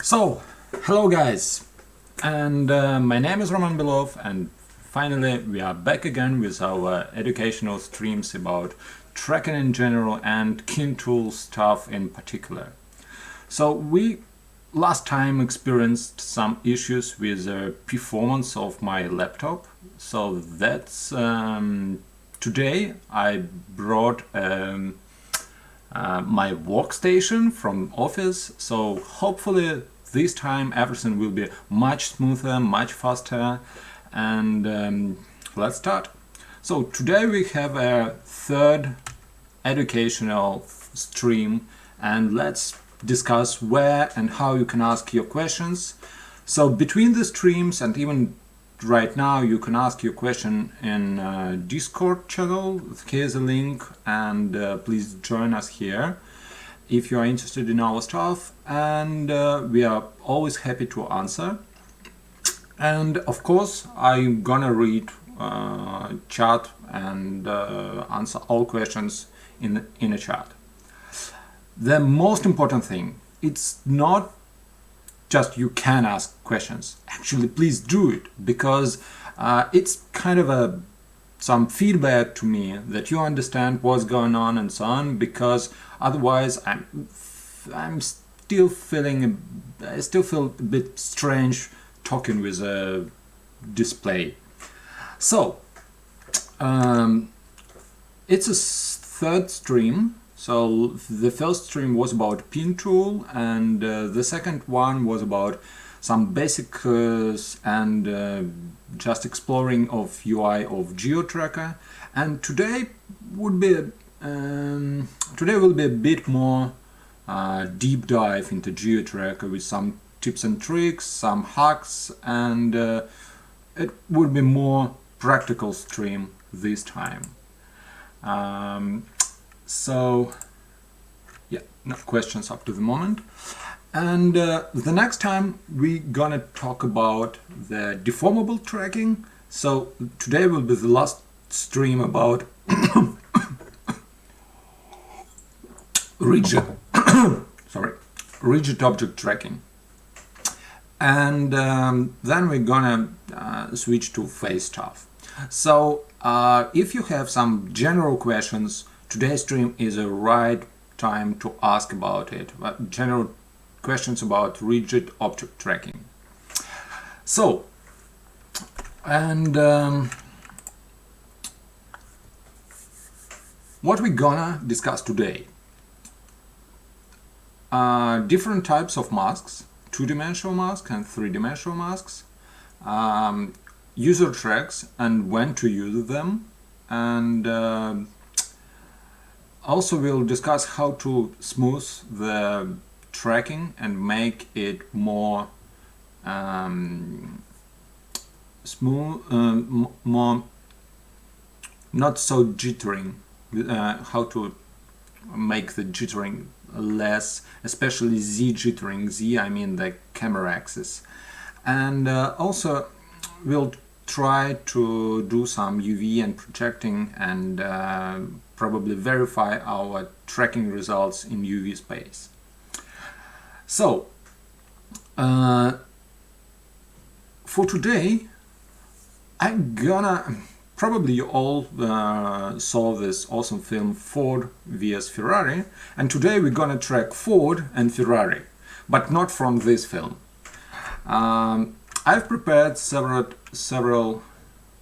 So, hello guys, and my name is Roman Belov, and finally we are back again with our educational streams about tracking in general and KeenTools stuff in particular. So we last time experienced some issues with the performance of my laptop, so that's today I brought my workstation from office, so hopefully this time everything will be much smoother, much faster, and let's start. So today we have a third educational stream, and let's discuss where and how you can ask your questions. So between the streams and even right now you can ask your question in Discord channel. Here's a link, and please join us here if you are interested in our stuff, and we are always happy to answer. And of course I'm gonna read chat and answer all questions in a chat. The most important thing, it's not just you can ask questions. Actually, please do it, because it's kind of some feedback to me that you understand what's going on and so on, because otherwise I still feel a bit strange talking with a display. So it's a third stream. So the first stream was about pin tool, and the second one was about some basics and just exploring of UI of GeoTracker. And today will be a bit more deep dive into GeoTracker with some tips and tricks, some hacks, and it will be more practical stream this time. So yeah, no questions up to the moment. And the next time we're gonna talk about the deformable tracking. So today will be the last stream about rigid rigid object tracking. And then we're gonna switch to phase stuff. So if you have some general questions, today's stream is a right time to ask about it. General questions about rigid object tracking. So, and what we're gonna discuss today? Different types of masks, two-dimensional masks and three-dimensional masks, user tracks and when to use them, and also we'll discuss how to smooth the tracking and make it more smooth, more not so jittering, how to make the jittering less, especially Z jittering. Z, I mean the camera axis. And also we'll try to do some UV and projecting, and probably verify our tracking results in UV space. So for today I'm gonna, probably you all saw this awesome film Ford vs Ferrari, and today we're gonna track Ford and Ferrari, but not from this film. I've prepared several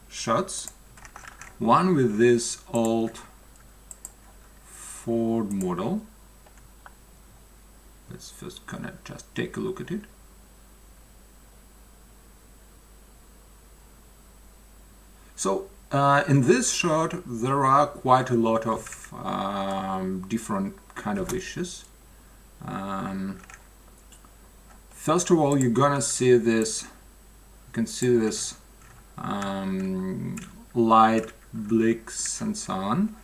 shots, one with this old Ford model. Let's first gonna just take a look at it. So in this shot there are quite a lot of different kind of issues. First of all, you're gonna see this, you can see this light blicks and so on.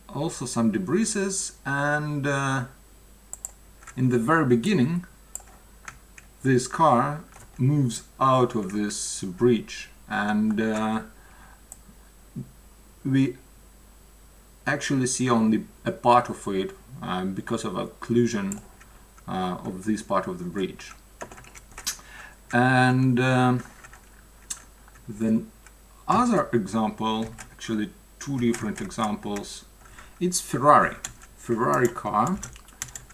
Also some debris, and in the very beginning this car moves out of this bridge, and we actually see only a part of it because of occlusion of this part of the bridge. And the other example, actually two different examples, it's Ferrari car.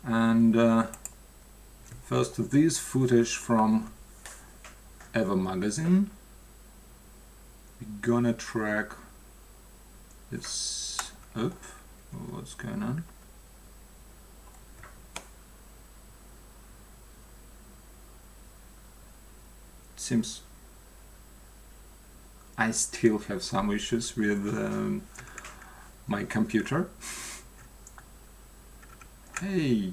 And first, this footage from Eva magazine. We're gonna track this up. What's going on? It seems I still have some issues with my computer. Hey,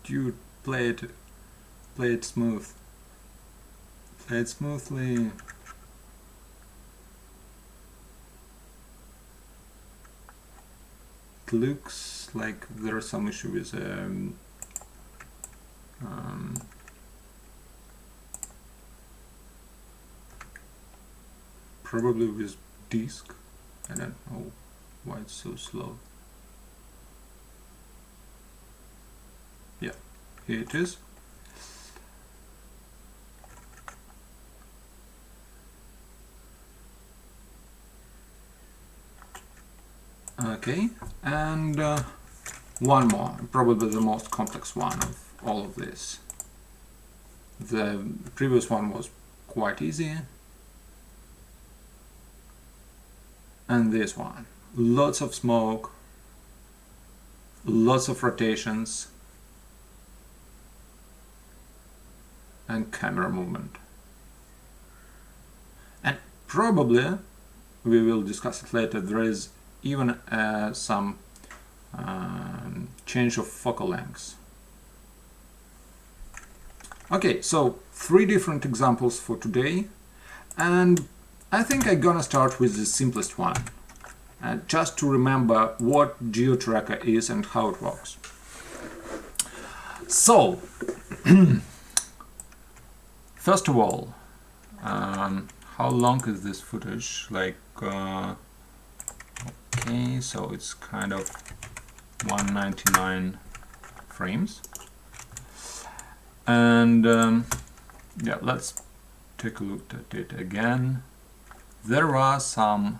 dude, play it smooth. Play it smoothly. It looks like there is some issue with probably with disk. I don't know why it's so slow. Yeah, here it is. Okay, and one more, probably the most complex one of all of this. The previous one was quite easy, and this one, lots of smoke, lots of rotations, and camera movement. And probably, we will discuss it later, there is even some change of focal lengths. Okay, so 3 different examples for today, and I think I'm gonna start with the simplest one, just to remember what GeoTracker is and how it works. So, first of all, how long is this footage? Like, okay, so it's kind of 199 frames. And yeah, let's take a look at it again. There are some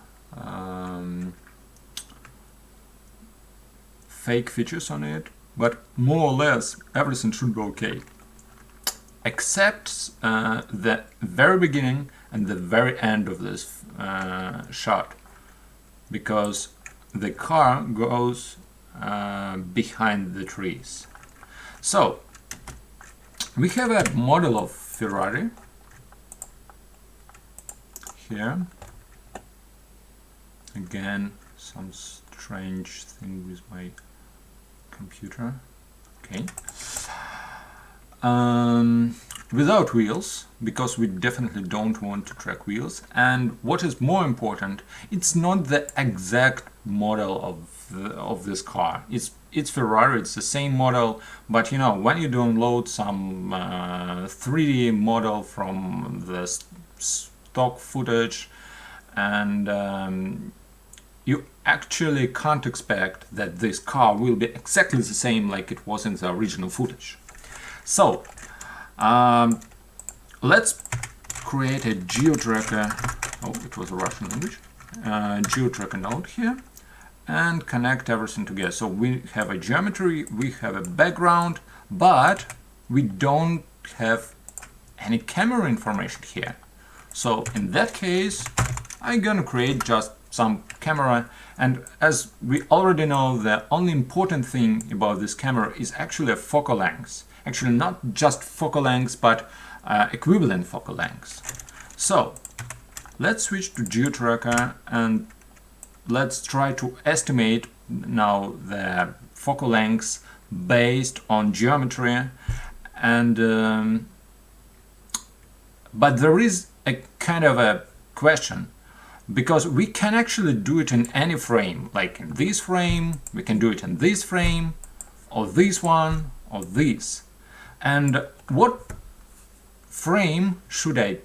fake features on it, but more or less everything should be okay, except the very beginning and the very end of this shot, because the car goes behind the trees. So we have a model of Ferrari here. Again, some strange thing with my computer. Okay. Without wheels, because we definitely don't want to track wheels. And what is more important, it's not the exact model of this car. It's Ferrari, it's the same model, but you know, when you download some 3D model from the stock footage, and you actually can't expect that this car will be exactly the same like it was in the original footage. So let's create a GeoTracker. Oh, it was a Russian language. GeoTracker node here, and connect everything together. So we have a geometry, we have a background, but we don't have any camera information here. So in that case, I'm gonna create just some camera, and as we already know, the only important thing about this camera is actually a focal length. Actually, not just focal length, but equivalent focal length. So let's switch to GeoTracker and let's try to estimate now the focal lengths based on geometry. And but there is a kind of a question, because we can actually do it in any frame, like in this frame, we can do it in this frame, or this one, or this. And what frame should I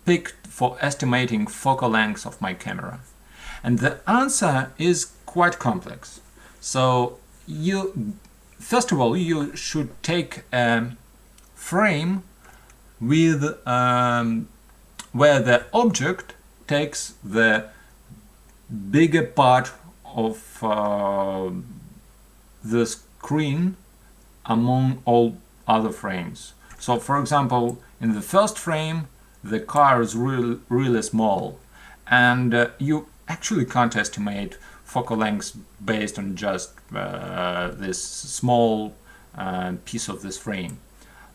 pick for estimating focal length of my camera? And the answer is quite complex. So first of all, you should take a frame with where the object takes the bigger part of the screen among all other frames. So for example, in the first frame the car is really small, and you actually can't estimate focal length based on just this small piece of this frame.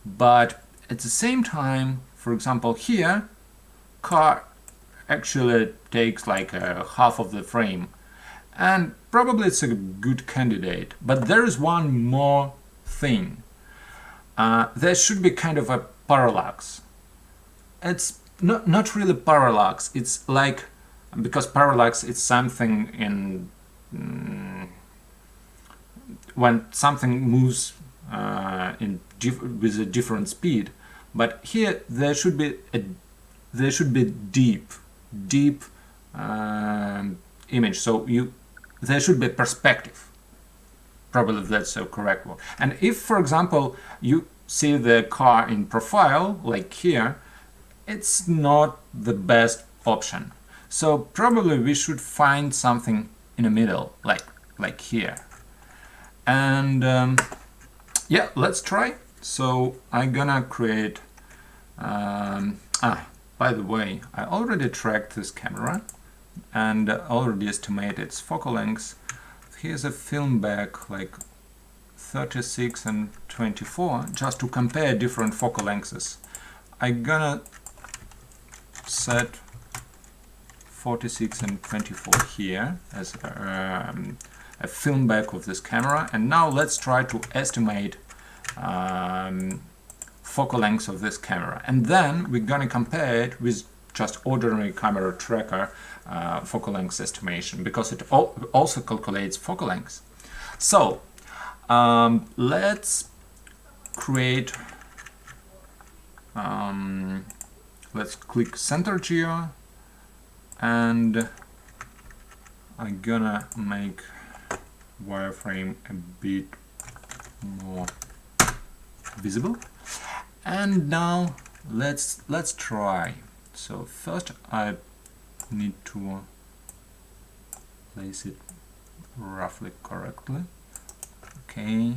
But at the same time, for example, here car actually takes like half of the frame, and probably it's a good candidate. But there is one more thing. There should be kind of a parallax. It's not really parallax, it's like, because parallax is something in when something moves with a different speed, but here there should be deep image, so there should be perspective. Probably that's the correct one. And if, for example, you see the car in profile, like here, it's not the best option. So probably we should find something in the middle, like here. And yeah, let's try. So I'm gonna create by the way, I already tracked this camera and already estimated its focal length. Here's a film back like 36 and 24, just to compare different focal lengths. I'm gonna set 46 and 24 here as a film back of this camera, and now let's try to estimate focal length of this camera, and then we're gonna compare it with just ordinary CameraTracker focal length estimation, because it also calculates focal length. So let's create let's click center geo, and I'm gonna make wireframe a bit more visible. And now let's try. So first I need to place it roughly correctly. Okay.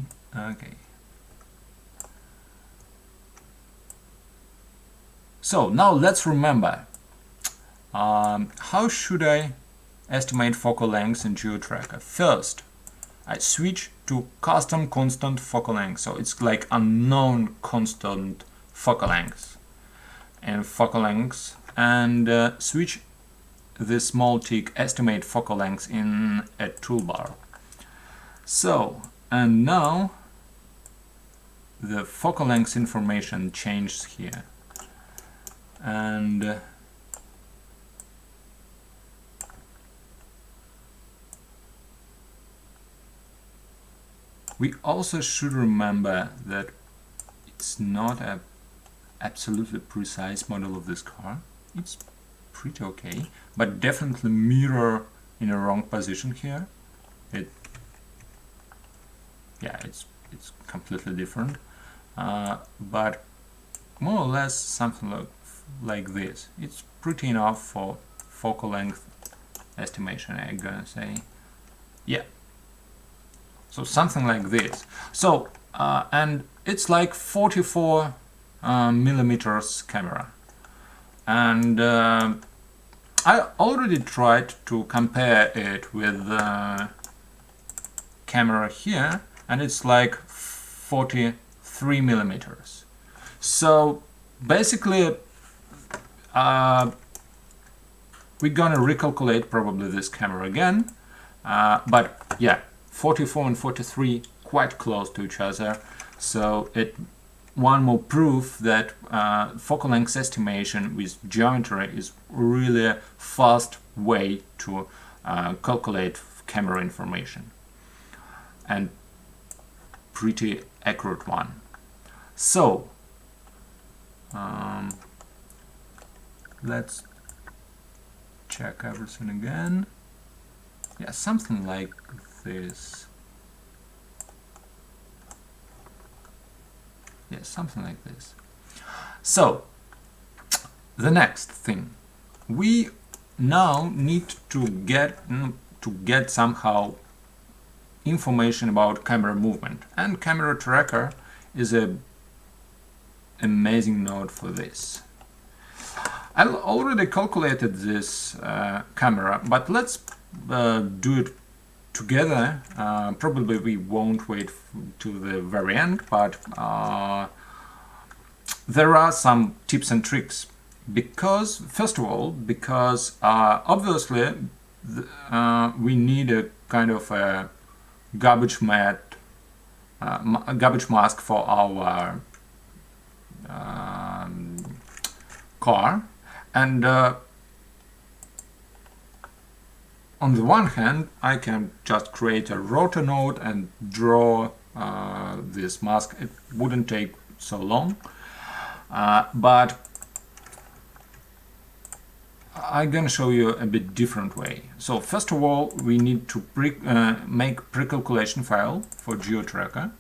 So now let's remember, how should I estimate focal length in GeoTracker? First, I switch to custom constant focal length, so it's like unknown constant focal length and switch this small tick estimate focal length in a toolbar. So, and now the focal length information changes here, and we also should remember that it's not a absolutely precise model of this car. It's pretty okay, but definitely mirror in a wrong position here. It's completely different, but more or less something like this. It's pretty enough for focal length estimation, I'm gonna say. Yeah. So something like this. So and it's like 44 millimeters camera, and I already tried to compare it with the camera here, and it's like 43 millimeters. So basically we're gonna recalculate probably this camera again, but yeah, 44 and 43 quite close to each other, so one more proof that focal length estimation with geometry is really a fast way to calculate camera information, and pretty accurate one. So let's check everything again. Yeah, something like this. Yeah, something like this. So the next thing, we now need to get somehow information about camera movement, and CameraTracker is a amazing node for this. I already calculated this camera, but let's do it together. Probably we won't wait to the very end, but there are some tips and tricks. Because, first of all, obviously we need a kind of a garbage mask for our car, and on the one hand I can just create a rotor node and draw this mask. It wouldn't take so long, but I'm gonna show you a bit different way. So first of all, we need to make pre-calculation file for GeoTracker.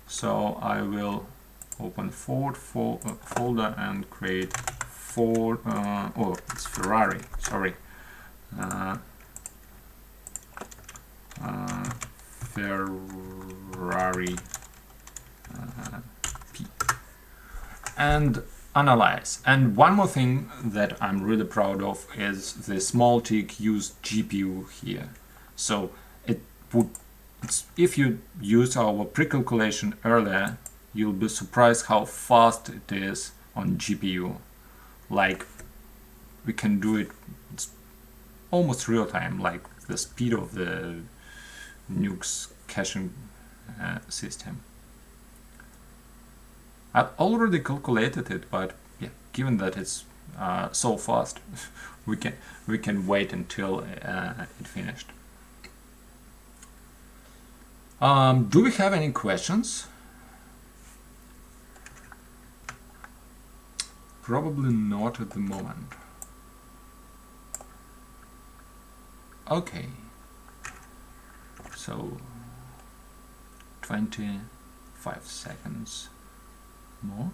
So I will open folder and create oh, it's Ferrari, sorry. Ferrari P, and analyze. And one more thing that I'm really proud of is this multi-use GPU here. So if you use our pre-calculation earlier, you'll be surprised how fast it is on GPU. Like, we can do it, it's almost real time, like the speed of the Nuke's caching system. I've already calculated it, but yeah, given that it's so fast, we can wait until it finished. Do we have any questions? Probably not at the moment. Okay, so 25 seconds more.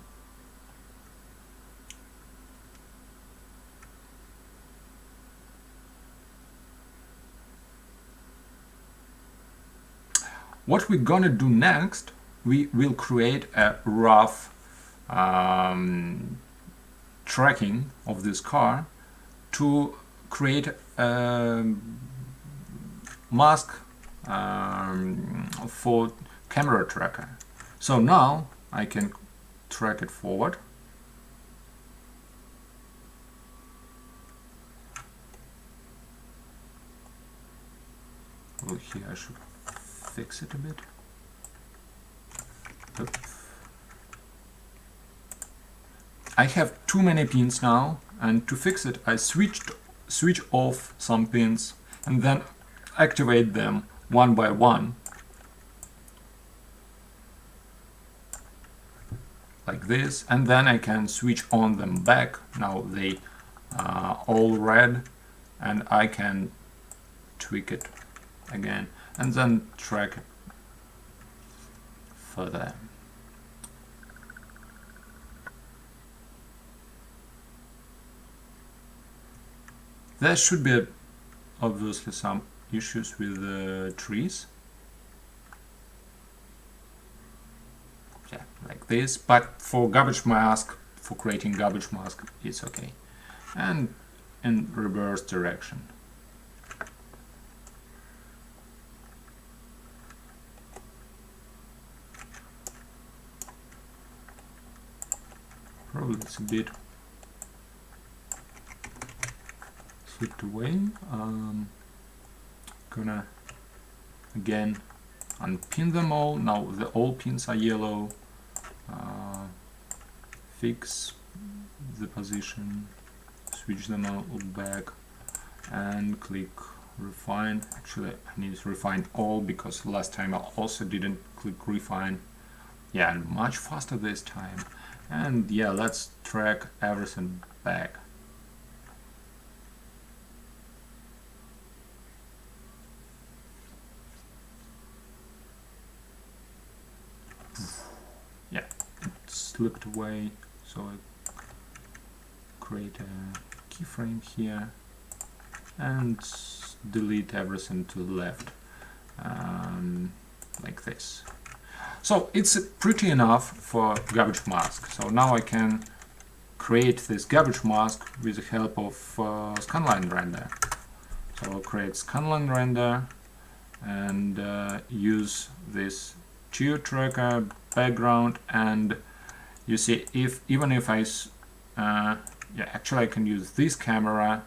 What we're gonna do next, we will create a rough tracking of this car to create a mask for CameraTracker. So now I can track it forward. Well, here I should fix it a bit. Oop. I have too many pins now, and to fix it I switch off some pins and then activate them one by one, like this, and then I can switch on them back. Now they are all red, and I can tweak it again and then track it further. There should be obviously some issues with the trees. Yeah, like this, but for garbage mask, for creating garbage mask, it's okay. And in reverse direction. Probably it's a bit slipped away. Gonna again unpin them all. Now all pins are yellow. Fix the position, switch them all back, and click refine. Actually, I need to refine all because last time I also didn't click refine. Yeah, and much faster this time. And yeah, let's track everything back. yeah, it slipped away, so I create a keyframe here and delete everything to the left, like this. So it's pretty enough for garbage mask. So now I can create this garbage mask with the help of scanline render. So I'll create scanline render and use this GeoTracker background, and you see, even if I yeah, actually I can use this camera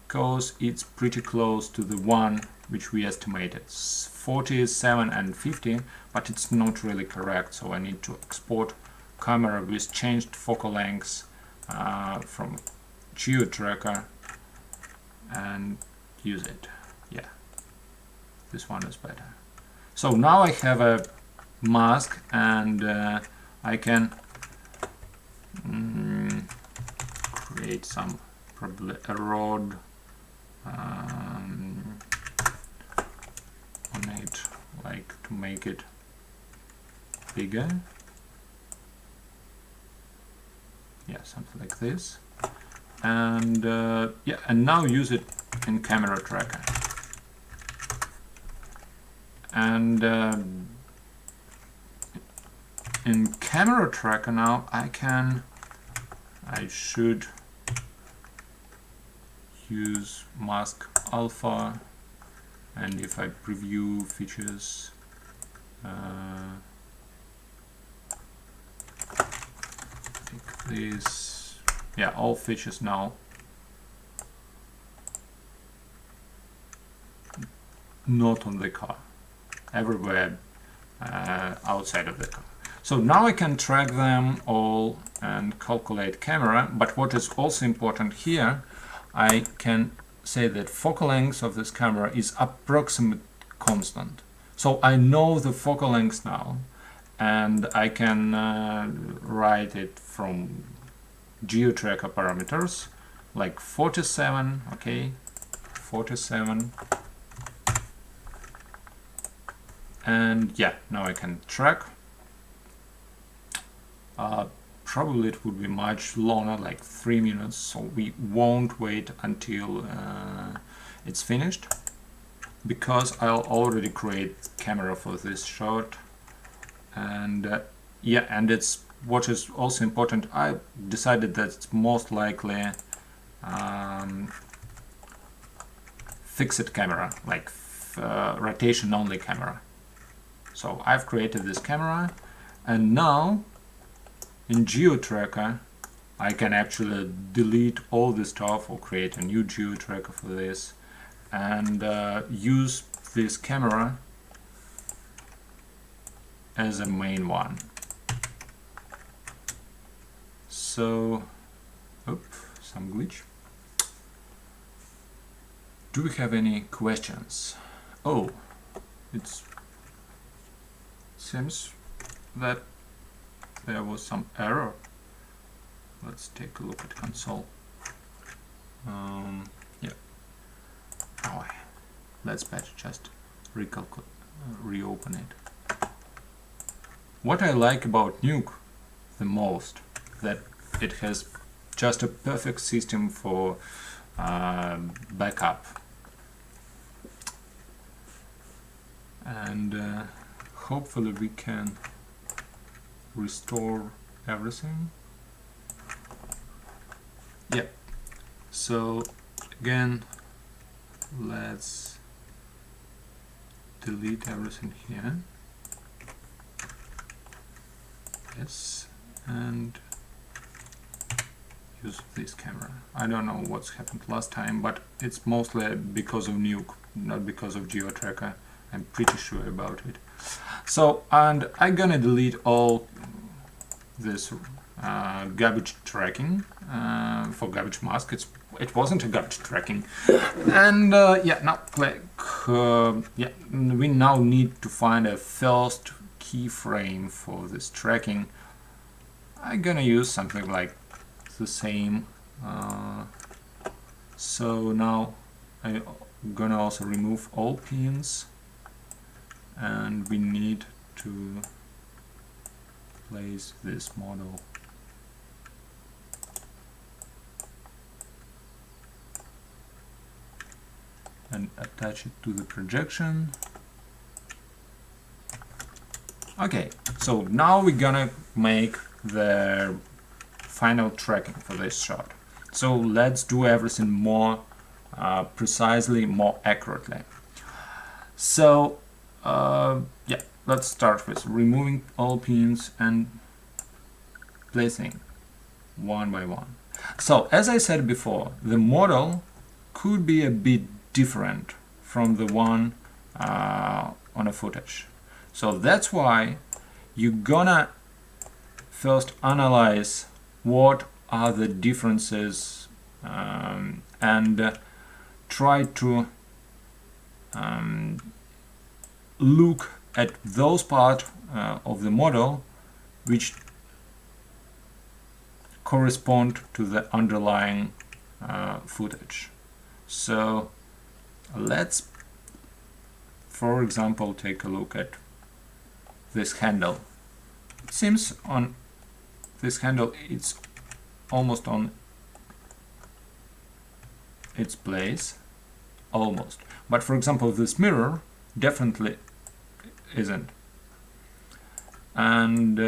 because it's pretty close to the one which we estimated, 47 and 50, but it's not really correct, so I need to export camera with changed focal lengths from GeoTracker and use it. Yeah, this one is better. So now I have a mask, and I can create some, probably a rod on it, like to make it bigger. Yeah, something like this. And yeah, and now use it in CameraTracker. And in CameraTracker now I should use mask alpha, and if I preview features, take this, yeah, all features now not on the car, everywhere outside of the car. So now I can track them all and calculate camera, but what is also important here, I can say that focal length of this camera is approximate constant. So I know the focal length now, and I can write it from GeoTracker parameters, like 47, okay, 47. And yeah, now I can track. Probably it would be much longer, like 3 minutes, so we won't wait until it's finished, because I'll already create camera for this shot. And yeah, and it's what is also important, I decided that it's most likely fixed camera, like rotation only camera. So I've created this camera, and now in GeoTracker I can actually delete all this stuff or create a new GeoTracker for this, and use this camera as a main one. So, some glitch. Do we have any questions? Oh, it seems that there was some error. Let's take a look at console. Yeah. Oh, let's better just reopen it. What I like about Nuke the most, that it has just a perfect system for backup, and hopefully we can restore everything. Yeah, so again, let's delete everything here. Yes, and use this camera. I don't know what's happened last time, but it's mostly because of Nuke, not because of GeoTracker. I'm pretty sure about it. So, and I'm gonna delete all this garbage tracking for garbage mask. It wasn't a garbage tracking, and yeah, now click. Yeah, we now need to find a first keyframe for this tracking. I'm gonna use something like the same. So now I'm gonna also remove all pins, and we need to place this model and attach it to the projection. Okay, so now we're gonna make the final tracking for this shot. So let's do everything more precisely, more accurately. So yeah, let's start with removing all pins and placing one by one. So as I said before, the model could be a bit different from the one on a footage. So that's why you're gonna first analyze what are the differences and try to look at those parts of the model which correspond to the underlying footage. So let's, for example, take a look at this handle. It seems on this handle it's almost on its place, almost. But for example, this mirror definitely isn't. And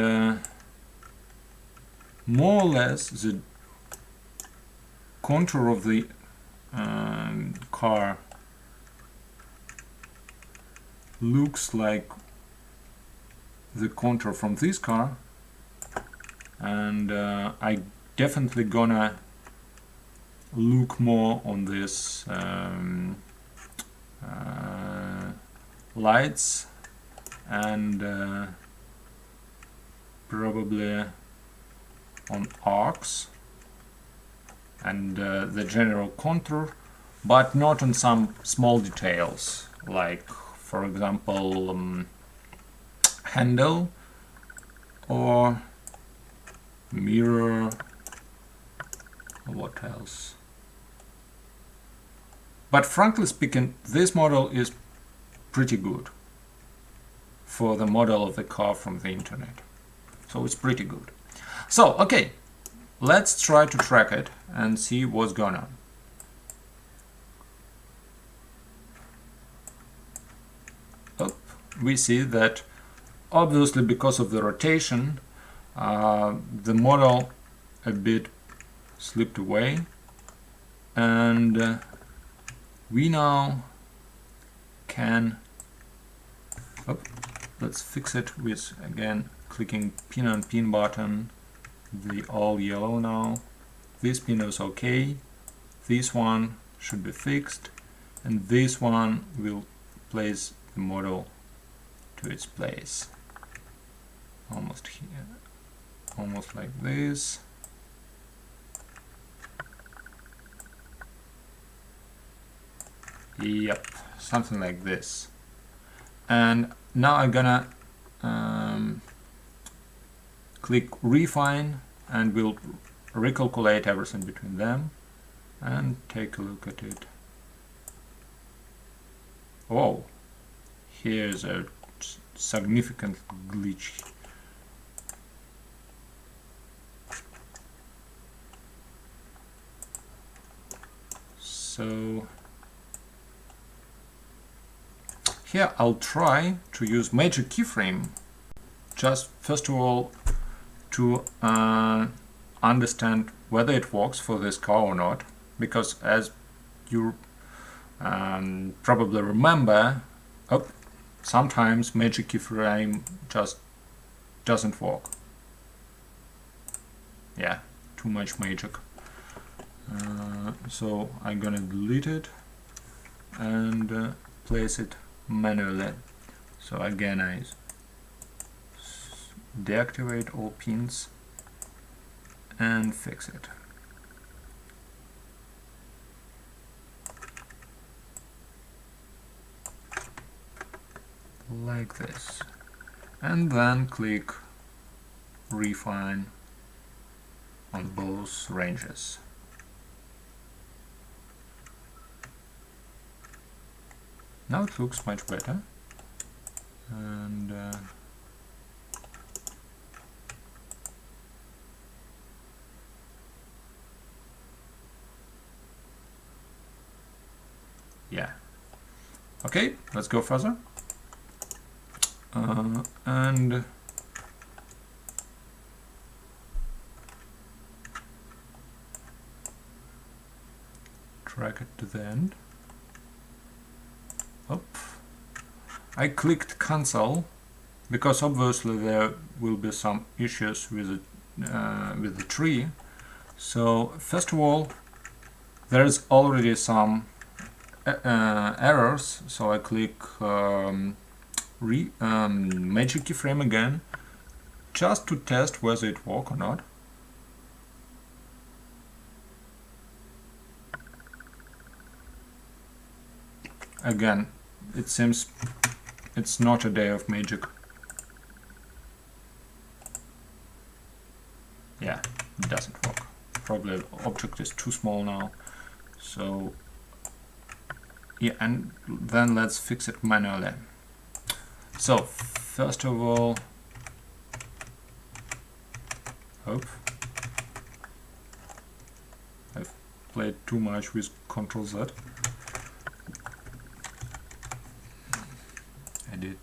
more or less the contour of the car looks like the contour from this car, and I definitely gonna look more on this lights and probably on arcs and the general contour, but not on some small details, like for example handle or mirror, what else. But frankly speaking, this model is pretty good for the model of the car from the internet. So it's pretty good. So, okay, let's try to track it and see what's going on. Oh, we see that obviously because of the rotation, the model a bit slipped away, and we now can, let's fix it with again clicking pin on pin button, the all yellow now. This pin is okay, this one should be fixed, and this one will place the model to its place, almost here, almost like this. Yep, something like this. And now I'm gonna click refine, and we'll recalculate everything between them and take a look at it. Oh, here's a significant glitch. So here I'll try to use magic keyframe, just first of all to understand whether it works for this car or not, because as you probably remember, sometimes magic keyframe just doesn't work. Yeah, too much magic. So I'm gonna delete it and place it manually. So again, I deactivate all pins and fix it. Like this. And then click refine on both ranges. Now it looks much better, and Yeah. Okay, let's go further. And drag it to the end. Up. I clicked cancel because obviously there will be some issues with the tree. So first of all, there's already some errors. So I click magic keyframe again, just to test whether it works or not. Again, it seems it's not a day of magic. Yeah, it doesn't work. Probably the object is too small now. So yeah, and then let's fix it manually. So first of all, I've played too much with Ctrl Z. Edit.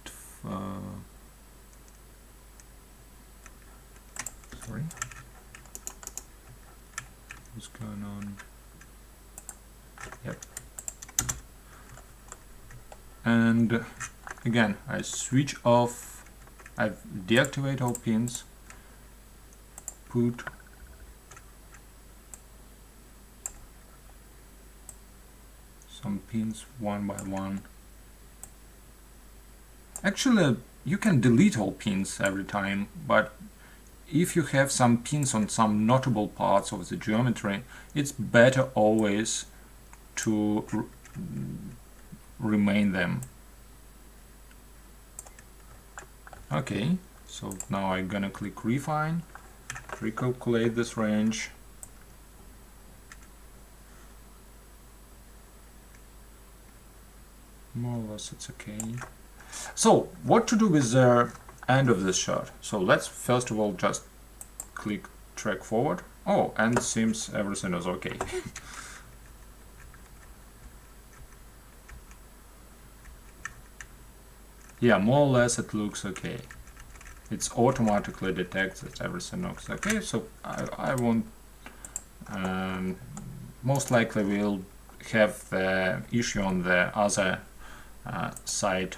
Sorry. What's going on? Yep. And again, I switch off. I deactivate all pins. Put some pins one by one. Actually, you can delete all pins every time, but if you have some pins on some notable parts of the geometry, it's better always to remain them. Okay, so now I'm gonna click refine, recalculate this range. More or less it's okay. So what to do with the end of this shot? So let's first of all just click track forward. Oh, and it seems everything is okay. Yeah, more or less it looks okay. It's automatically detects that everything looks okay. So I won't. Most likely we'll have the issue on the other side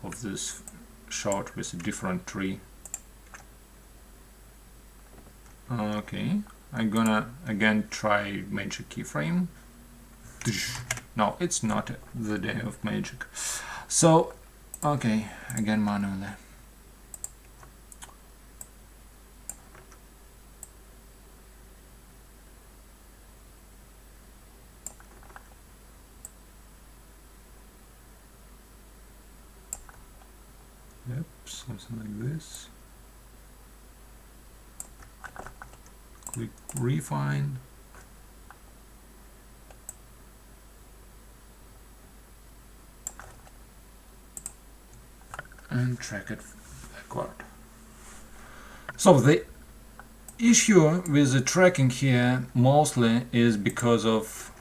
of this shot with a different tree. Okay, I'm gonna again try magic keyframe. No, it's not the day of magic. So, okay, again manually. Yep, something like this. Click refine. And track it backward. So the issue with the tracking here mostly is because of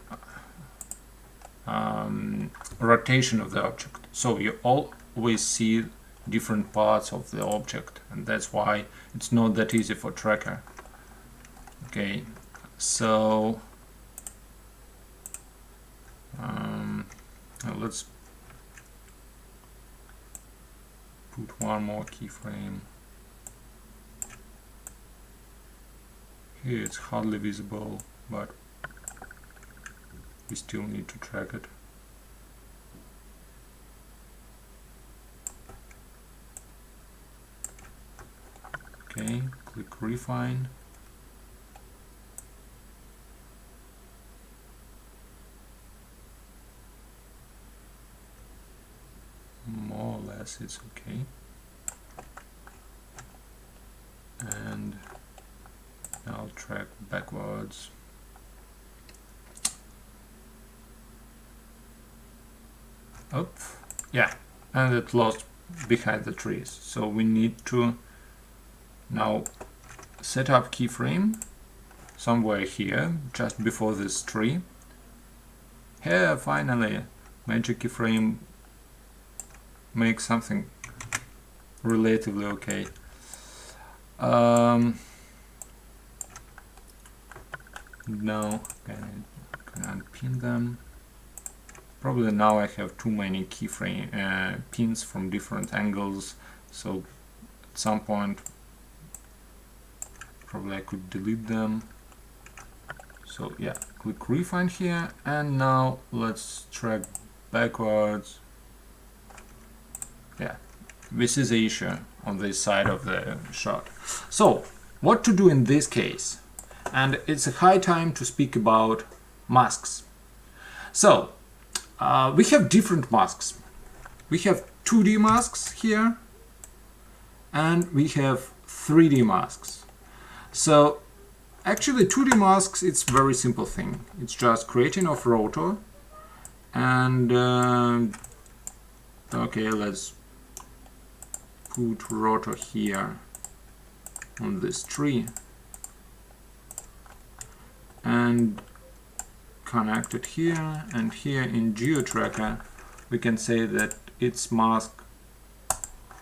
rotation of the object. So you always see different parts of the object, and that's why it's not that easy for tracker. Okay, so let's put one more keyframe. Here it's hardly visible, but we still need to track it. Okay, click refine. More or less it's okay. And I'll track backwards. Up. Yeah, and it lost behind the trees. So we need to now set up keyframe somewhere here, just before this tree. Here finally magic keyframe makes something relatively okay. Now can unpin them. Probably now I have too many keyframe pins from different angles, so at some point probably I could delete them. So yeah, click refine here, and now let's track backwards. Yeah, this is the issue on this side of the shot. So what to do in this case? And it's a high time to speak about masks. So we have different masks. We have 2D masks here, and we have 3D masks. So actually 2D masks, it's a very simple thing. It's just creating of rotor, and okay, let's put rotor here on this tree and connect it here, and here in GeoTracker we can say that it's mask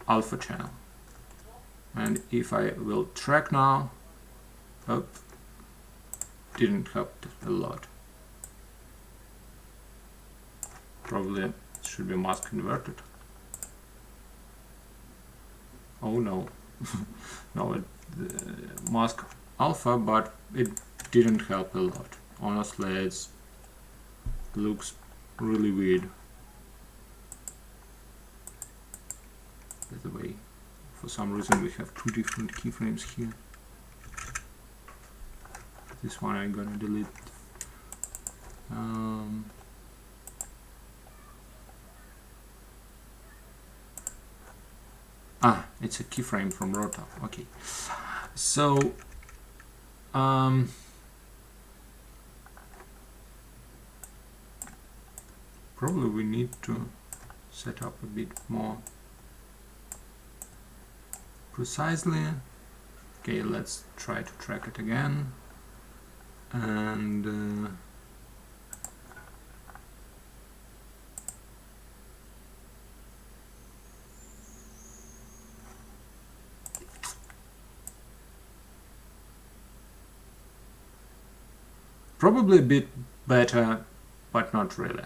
alpha channel. And if I will track now, oh, didn't help a lot. Probably it should be mask converted. Oh no, no, mask alpha, but it didn't help a lot. Honestly, it looks really weird. By the way, for some reason we have two different keyframes here. This one I'm gonna delete. It's a keyframe from rotor. Okay, so probably we need to set up a bit more precisely. Okay, let's try to track it again, and probably a bit better, but not really.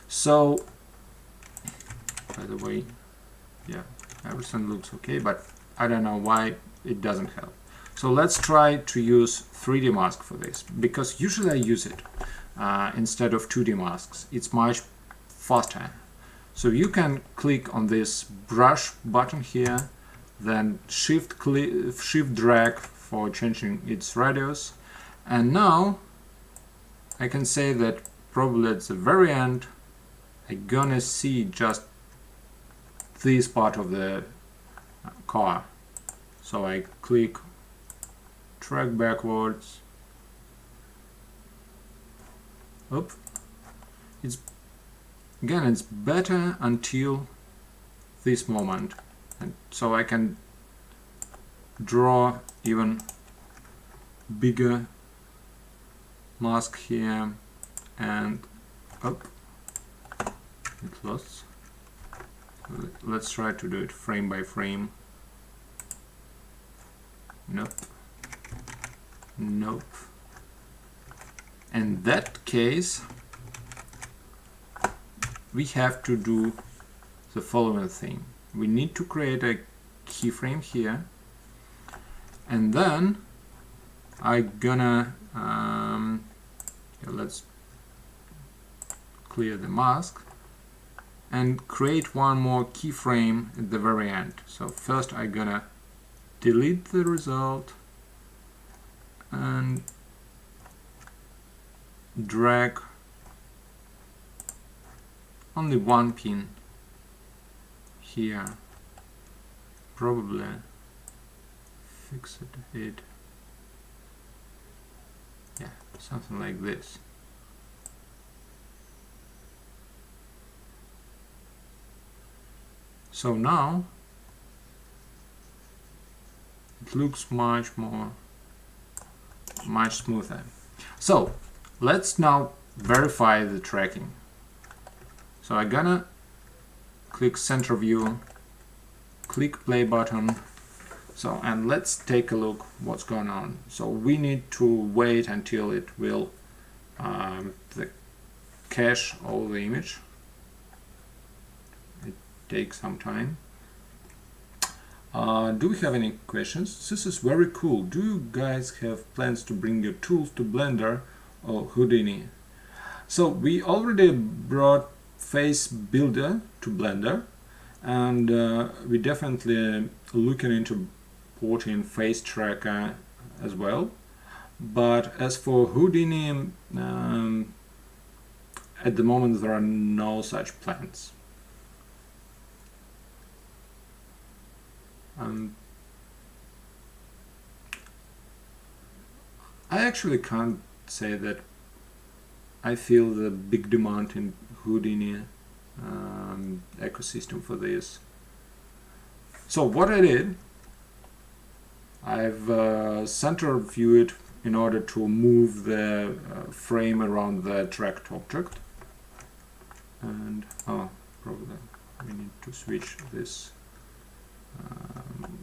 So, by the way, yeah, everything looks okay, but I don't know why it doesn't help. So let's try to use 3D mask for this, because usually I use it instead of 2D masks. It's much faster. So you can click on this brush button here, then shift drag for changing its radius, and now I can say that probably at the very end I'm gonna see just this part of the car. So I click track backwards. Oop. It's better until this moment, and so I can draw even bigger mask here, and up it lost. Let's try to do it frame by frame. Nope. Nope. In that case we have to do the following thing. We need to create a keyframe here, and then I'm gonna let's clear the mask and create one more keyframe at the very end. So first I'm gonna delete the result and drag only one pin here, probably fix it a bit, yeah, something like this. So now it looks much smoother. So let's now verify the tracking. So I'm gonna click center view, click play button. So, and let's take a look what's going on. So we need to wait until it will cache all the image. It takes some time. Do we have any questions? This is very cool. Do you guys have plans to bring your tools to Blender or Houdini? So we already brought Face Builder to Blender, and we definitely looking into porting Face Tracker as well. But as for Houdini, at the moment there are no such plans. I actually can't say that I feel the big demand in Houdini ecosystem for this. So what I did, I've center viewed in order to move the frame around the tracked object, and probably we need to switch this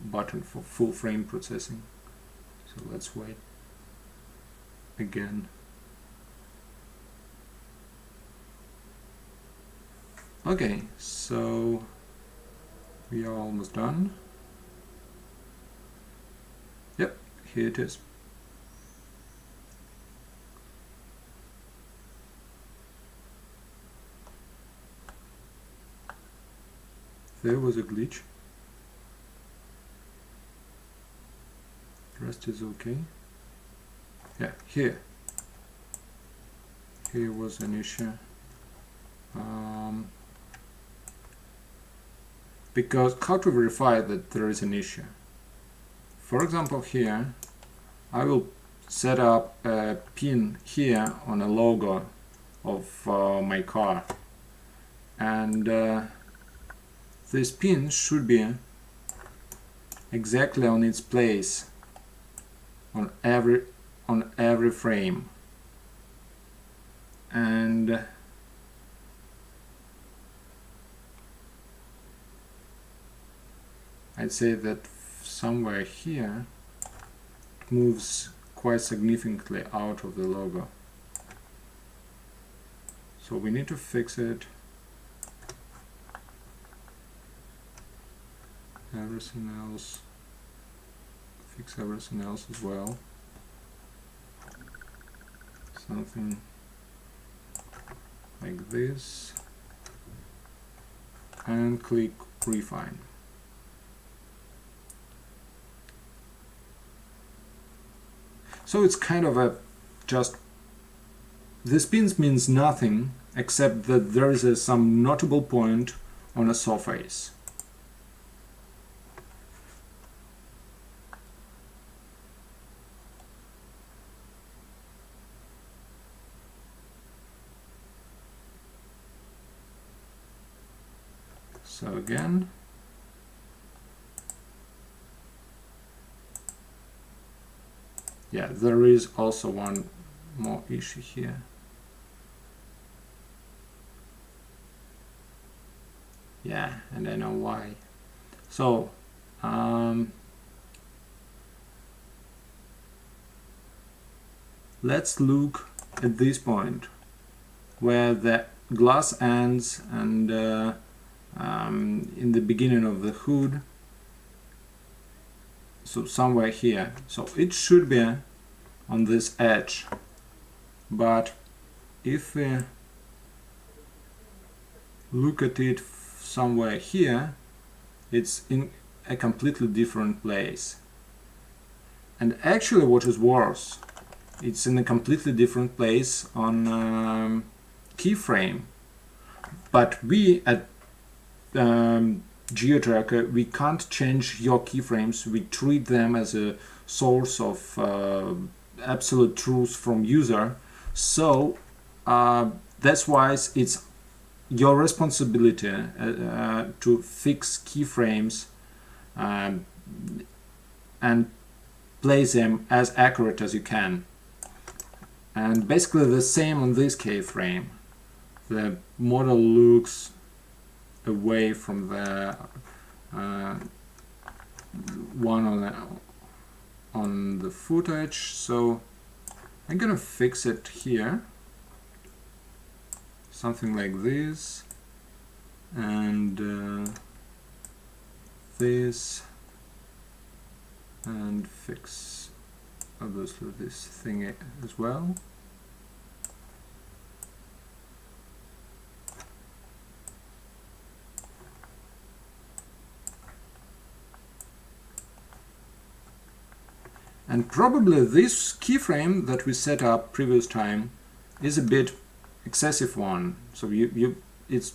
button for full frame processing. So let's wait again. Okay, so we are almost done. Yep, here it is. There was a glitch. The rest is okay. Yeah, here was an issue. Because how to verify that there is an issue? For example, here I will set up a pin here on a logo of my car, and this pin should be exactly on its place on every frame, and I'd say that somewhere here it moves quite significantly out of the logo. So we need to fix it. Everything else, fix everything else as well. Something like this, and click refine. So it's kind of a just, this pin means nothing except that there is some notable point on a surface. So again, yeah, there is also one more issue here. Yeah, and I know why. So let's look at this point where the glass ends, and in the beginning of the hood, so somewhere here. So it should be on this edge, but if we look at it somewhere here, it's in a completely different place. And actually what is worse, it's in a completely different place on keyframe. But we at GeoTracker, we can't change your keyframes. We treat them as a source of absolute truth from user. So that's why it's your responsibility to fix keyframes and place them as accurate as you can. And basically the same on this keyframe. The model looks away from the one on the footage, so I'm gonna fix it here, something like this, and this, and fix obviously this thing as well. And probably this keyframe that we set up previous time is a bit excessive one, so it's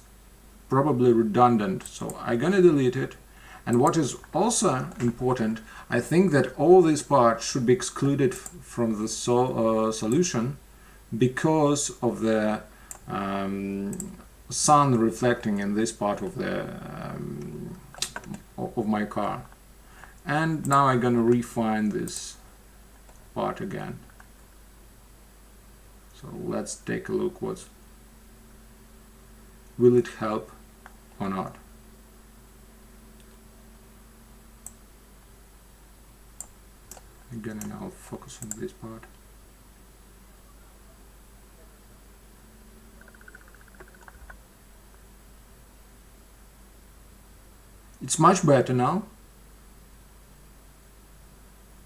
probably redundant, so I'm gonna delete it. And what is also important, I think that all these parts should be excluded from the solution because of the sun reflecting in this part of the of my car. And now I'm gonna refine this part again. So let's take a look. Will it help or not? I'm gonna now focus on this part. It's much better now.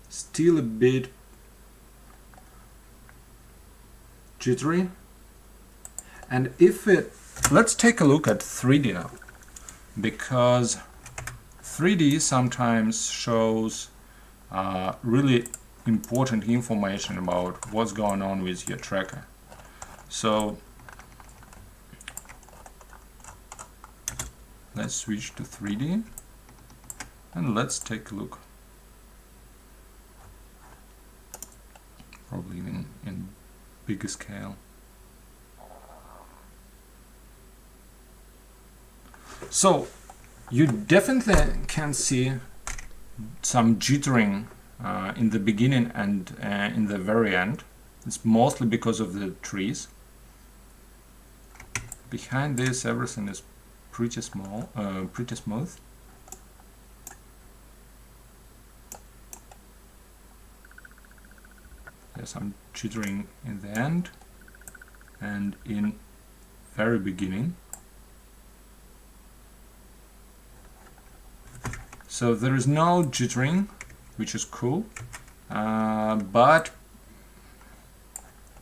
Still a bit jittery. And let's take a look at 3D now, because 3D sometimes shows really important information about what's going on with your tracker. So let's switch to 3D and let's take a look. Probably even in bigger scale. So you definitely can see some jittering in the beginning and in the very end. It's mostly because of the trees. Behind this, everything is pretty small, pretty smooth. There's some jittering in the end and in very beginning. So there is no jittering, which is cool, but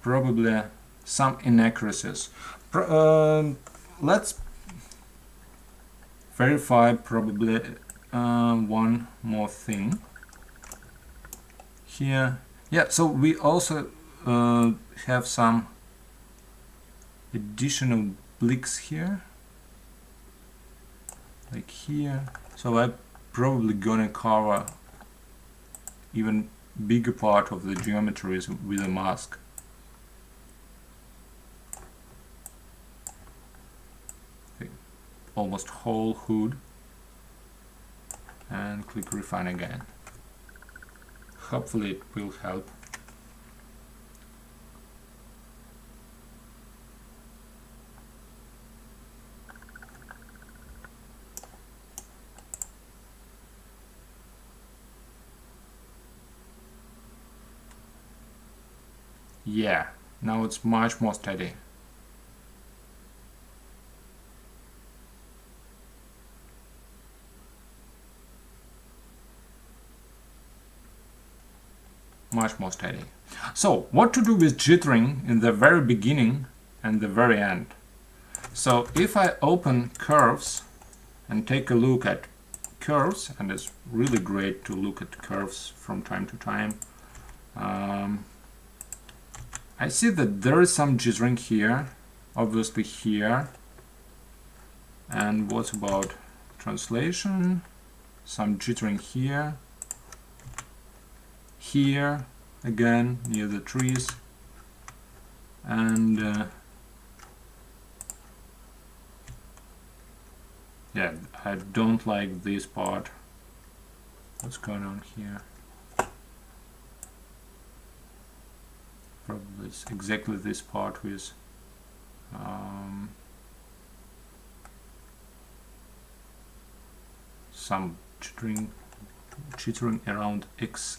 probably some inaccuracies. Let's verify probably one more thing here. Yeah, so we also have some additional blicks here, like here. So I'm probably gonna cover even bigger part of the geometries with a mask. Okay. Almost whole hood, and click refine again. Hopefully it will help. Yeah, now it's much more steady. Much more steady. So what to do with jittering in the very beginning and the very end? So if I open curves and take a look at curves, and it's really great to look at curves from time to time, I see that there is some jittering here, obviously here. And what about translation? Some jittering here. Here again near the trees, and yeah, I don't like this part. What's going on here? Probably it's exactly this part with some jittering around X.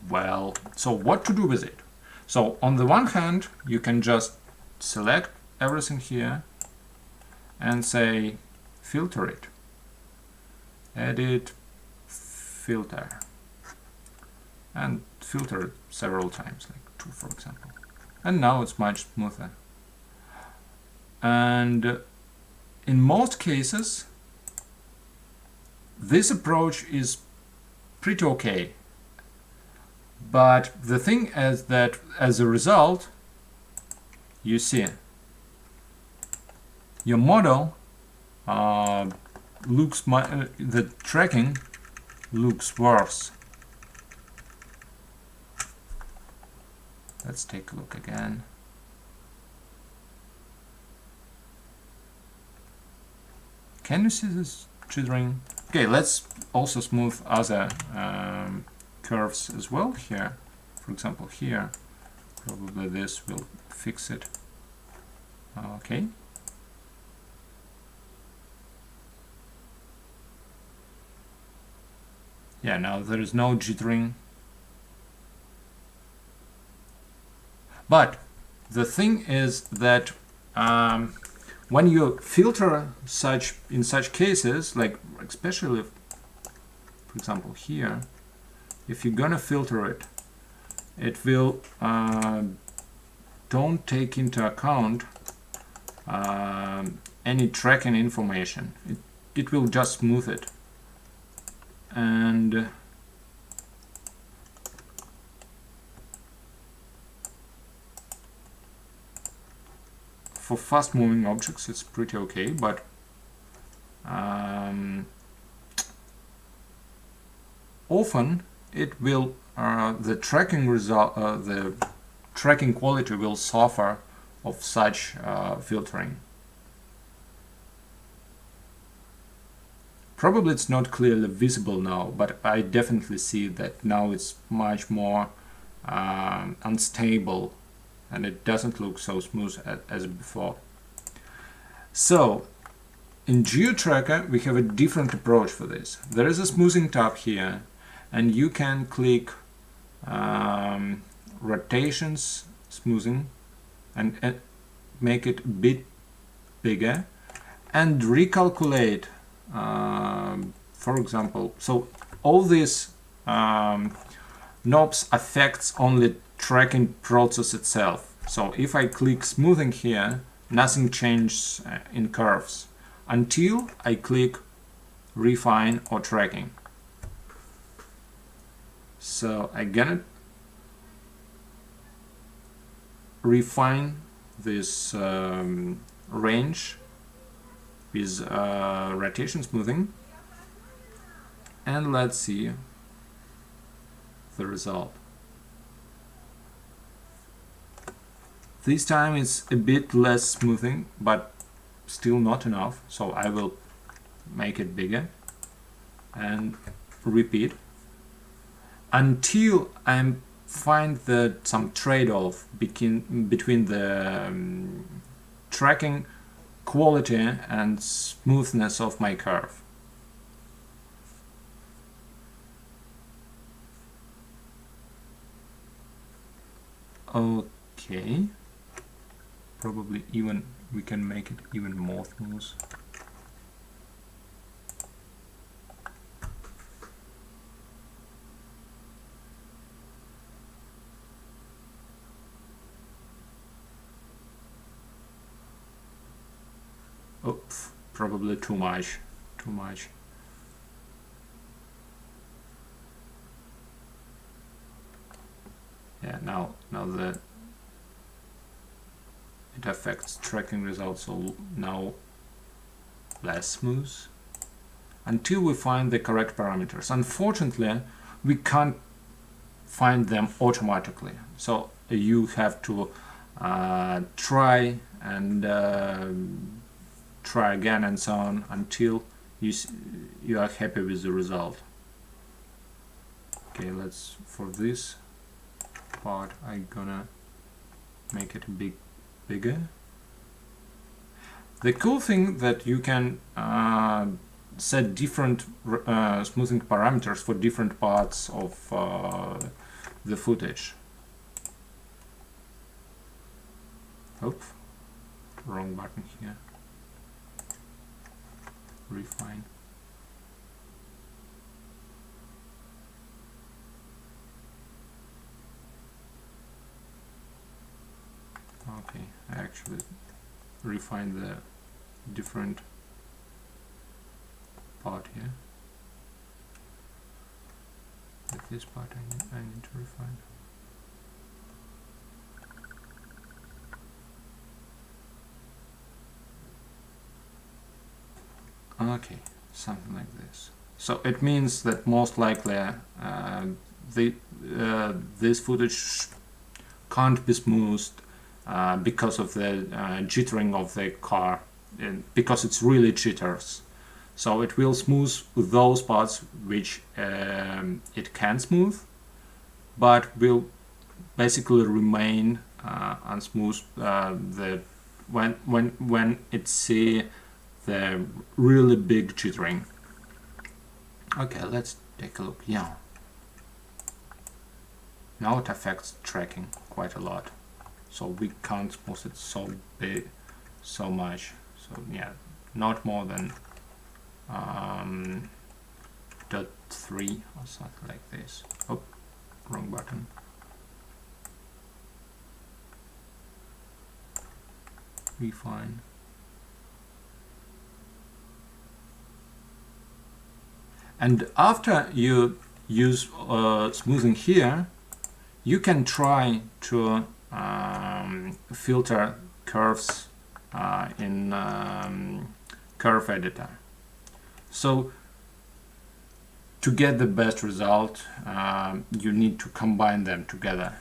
Well, so what to do with it? So on the one hand, you can just select everything here and say filter it, edit, filter, and filter it several times, like 2 for example, and now it's much smoother. And in most cases this approach is pretty okay, but the thing is that as a result you see your model the tracking looks worse. Let's take a look again. Can you see this jittering? Okay, let's also smooth other curves as well here. For example, here, probably this will fix it. Okay. Yeah, now there is no jittering. But the thing is that when you filter in such cases, like especially, for example, here, if you're gonna filter it, it will don't take into account any tracking information. It will just smooth it. And for fast moving objects it's pretty okay, but often it will the tracking quality will suffer of such filtering. Probably it's not clearly visible now, but I definitely see that now it's much more unstable and it doesn't look so smooth as before. So in GeoTracker we have a different approach for this. There is a smoothing tab here and you can click rotations smoothing and make it a bit bigger and recalculate, for example, so all these knobs affects only tracking process itself. So if I click smoothing here, nothing changes in curves until I click refine or tracking. So I'm gonna refine this range with rotation smoothing, and let's see the result. This time it's a bit less smoothing, but still not enough, so I will make it bigger and repeat until I find some trade-off between the tracking quality and smoothness of my curve. Okay, probably even we can make it even more smooth. Oops, probably too much. Yeah, now that it affects tracking results, so now less smooth until we find the correct parameters. Unfortunately, we can't find them automatically, so you have to try and try again and so on until you are happy with the result. Okay, let's for this part I'm gonna make it bigger. The cool thing that you can set different smoothing parameters for different parts of the footage. Oop, wrong button here. Refine. Okay, I actually refined the different part here. But this part I need to refine. Okay, something like this. So it means that most likely this footage can't be smoothed because of the jittering of the car, because it's really jitters. So it will smooth those parts which it can smooth, but will basically remain unsmooth when it see the really big jittering. Okay, let's take a look. Yeah, now it affects tracking quite a lot, so we can't smooth it so much. So yeah, not more than 0.3 or something like this. Oh, wrong button. Refine. And after you use smoothing here, you can try to filter curves in curve editor. So to get the best result, you need to combine them together.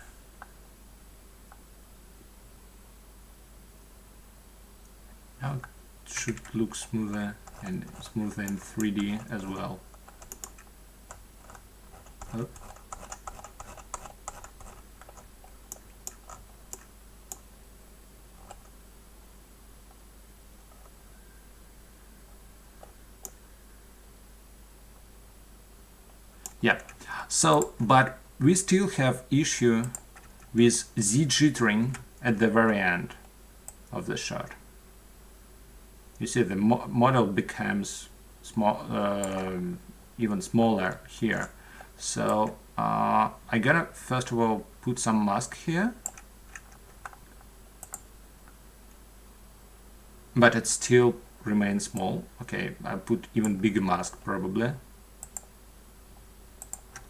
Now it should look smoother and smoother in 3D as well. Oh. Yeah, so but we still have issue with Z jittering at the very end of the shot. You see the model becomes small, even smaller here. So I gotta first of all put some mask here, but it still remains small. Okay, I put even bigger mask probably.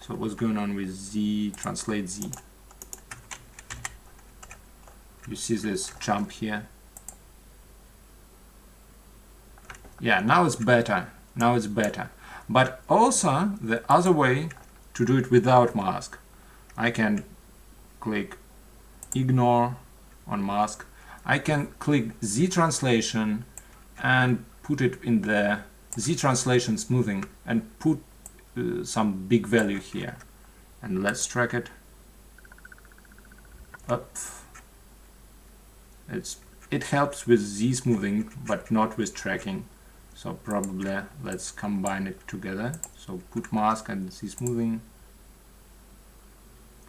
So what's going on with Z, translate Z? You see this jump here? Yeah, now it's better. Now it's better. But also the other way to do it without mask. I can click ignore on mask. I can click Z translation and put it in the Z translation smoothing and put some big value here, and let's track it up. It helps with Z smoothing but not with tracking, so probably let's combine it together. So put mask and Z smoothing.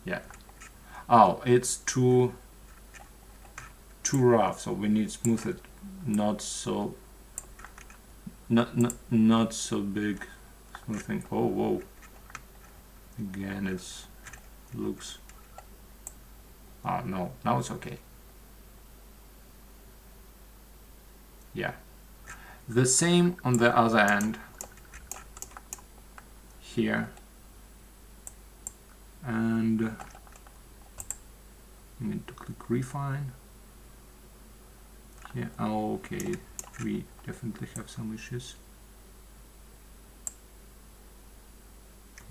Yeah. Oh, it's too rough, so we need smooth it not so big. Smoothing. Oh, whoa. Again, it looks. Oh, no. Now it's okay. Yeah. The same on the other end. Here. And we need to click refine. Yeah. Oh, okay. We definitely have some issues.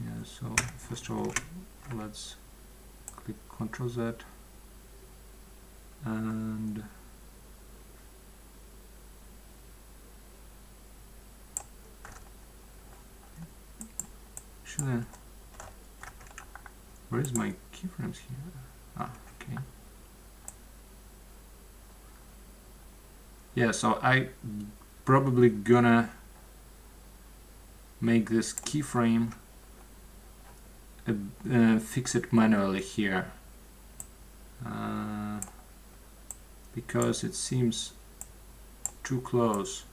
Yeah, so first of all, let's click Ctrl Z and actually, where is my keyframes here? Okay. Yeah, so I probably gonna make this keyframe fix it manually here, because it seems too close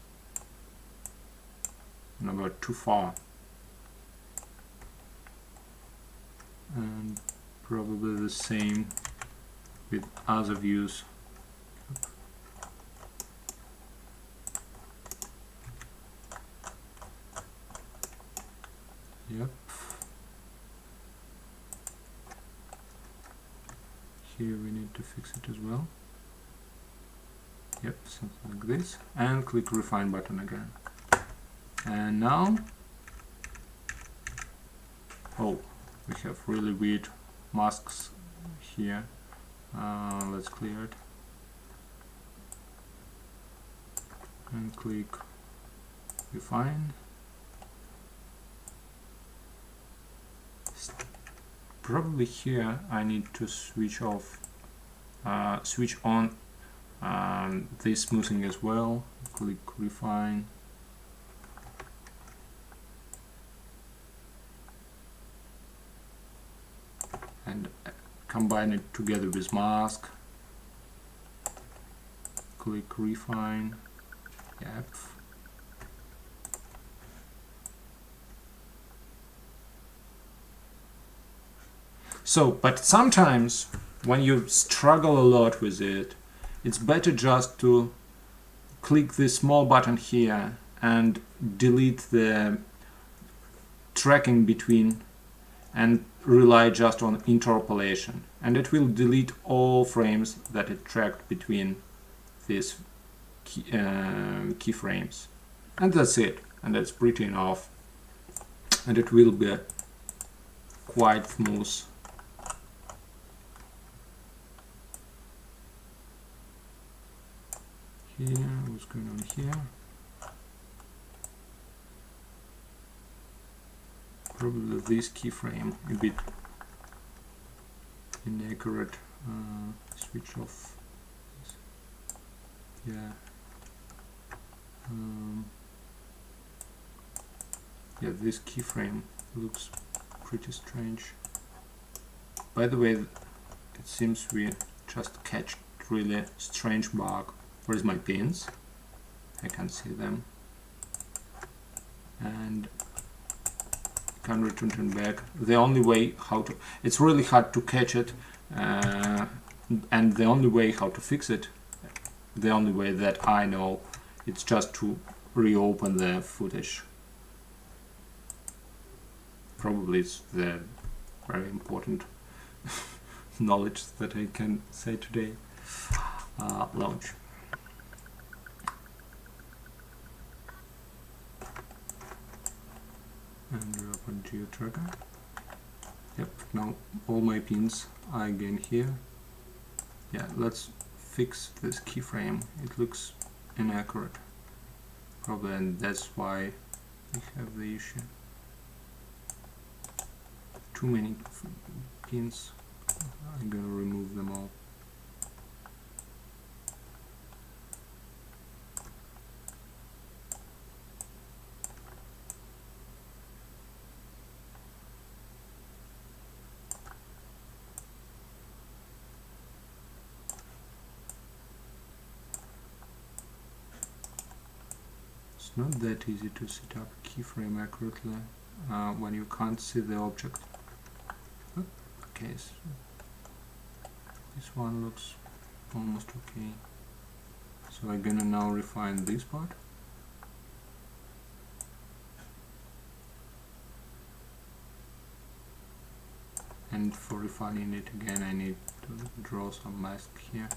and about too far, and probably the same with other views. Yep. Here we need to fix it as well. Yep, something like this. And click refine button again. And now, oh, we have really weird masks here. Let's clear it. And click refine. Probably here I need to switch on this smoothing as well. Click refine. And combine it together with mask. Click refine. Yep. So, but sometimes when you struggle a lot with it, it's better just to click this small button here and delete the tracking between and rely just on interpolation, and it will delete all frames that it tracked between these keyframes, and that's it, and that's pretty enough, and it will be quite smooth. Here, what's going on here? Probably this keyframe a bit inaccurate. Switch off. Yeah. Yeah, this keyframe looks pretty strange. By the way, it seems we just catch really strange bug. Where's my pins? I can't see them. And can return them back. The only way how to, it's really hard to catch it, and the only way how to fix it, the only way that I know, it's just to reopen the footage. Probably it's the very important knowledge that I can say today. Launch. And open GeoTracker. Yep, now all my pins are again here. Yeah, let's fix this keyframe. It looks inaccurate. Probably, and that's why we have the issue. Too many pins. I'm gonna remove them all. It's not that easy to set up a keyframe accurately when you can't see the object. Okay, so this one looks almost okay. So I'm gonna now refine this part. And for refining it again, I need to draw some mask here.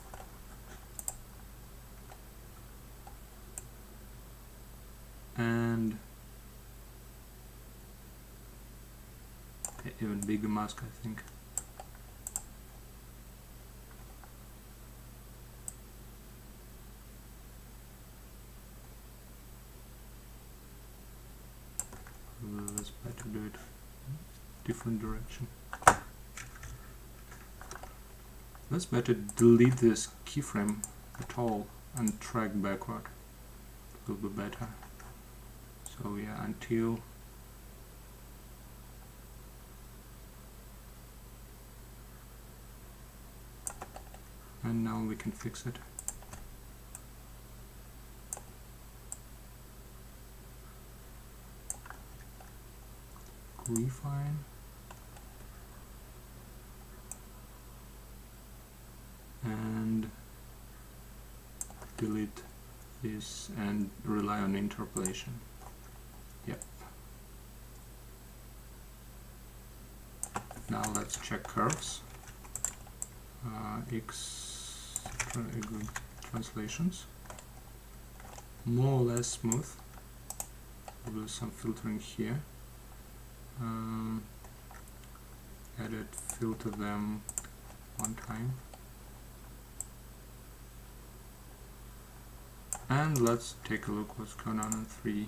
And okay, even bigger mask, I think. Let's try to do it different direction. Let's better delete this keyframe at all and track backward. It will be better. So yeah, until and now we can fix it. Refine and delete this and rely on interpolation. Yep. Now let's check curves. Translations. More or less smooth. We'll do some filtering here. Edit, filter them one time. And let's take a look what's going on in 3D.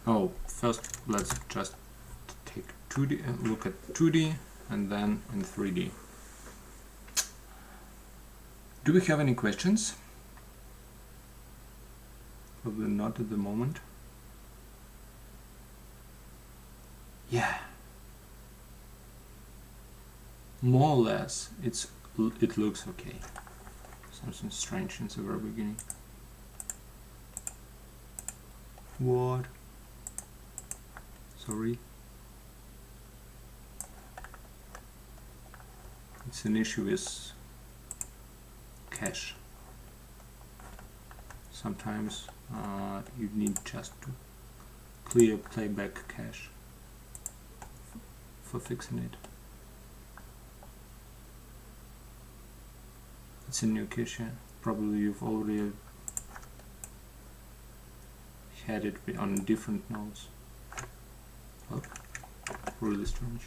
Oh, first let's just take 2D and look at 2D and then in 3D. Do we have any questions? Probably not at the moment. Yeah. More or less, it looks okay. Something strange in the very beginning. What? Sorry. It's an issue with cache. Sometimes you need just to clear playback cache for fixing it. It's a new cache. Probably you've already had it on different nodes. Oh, really strange.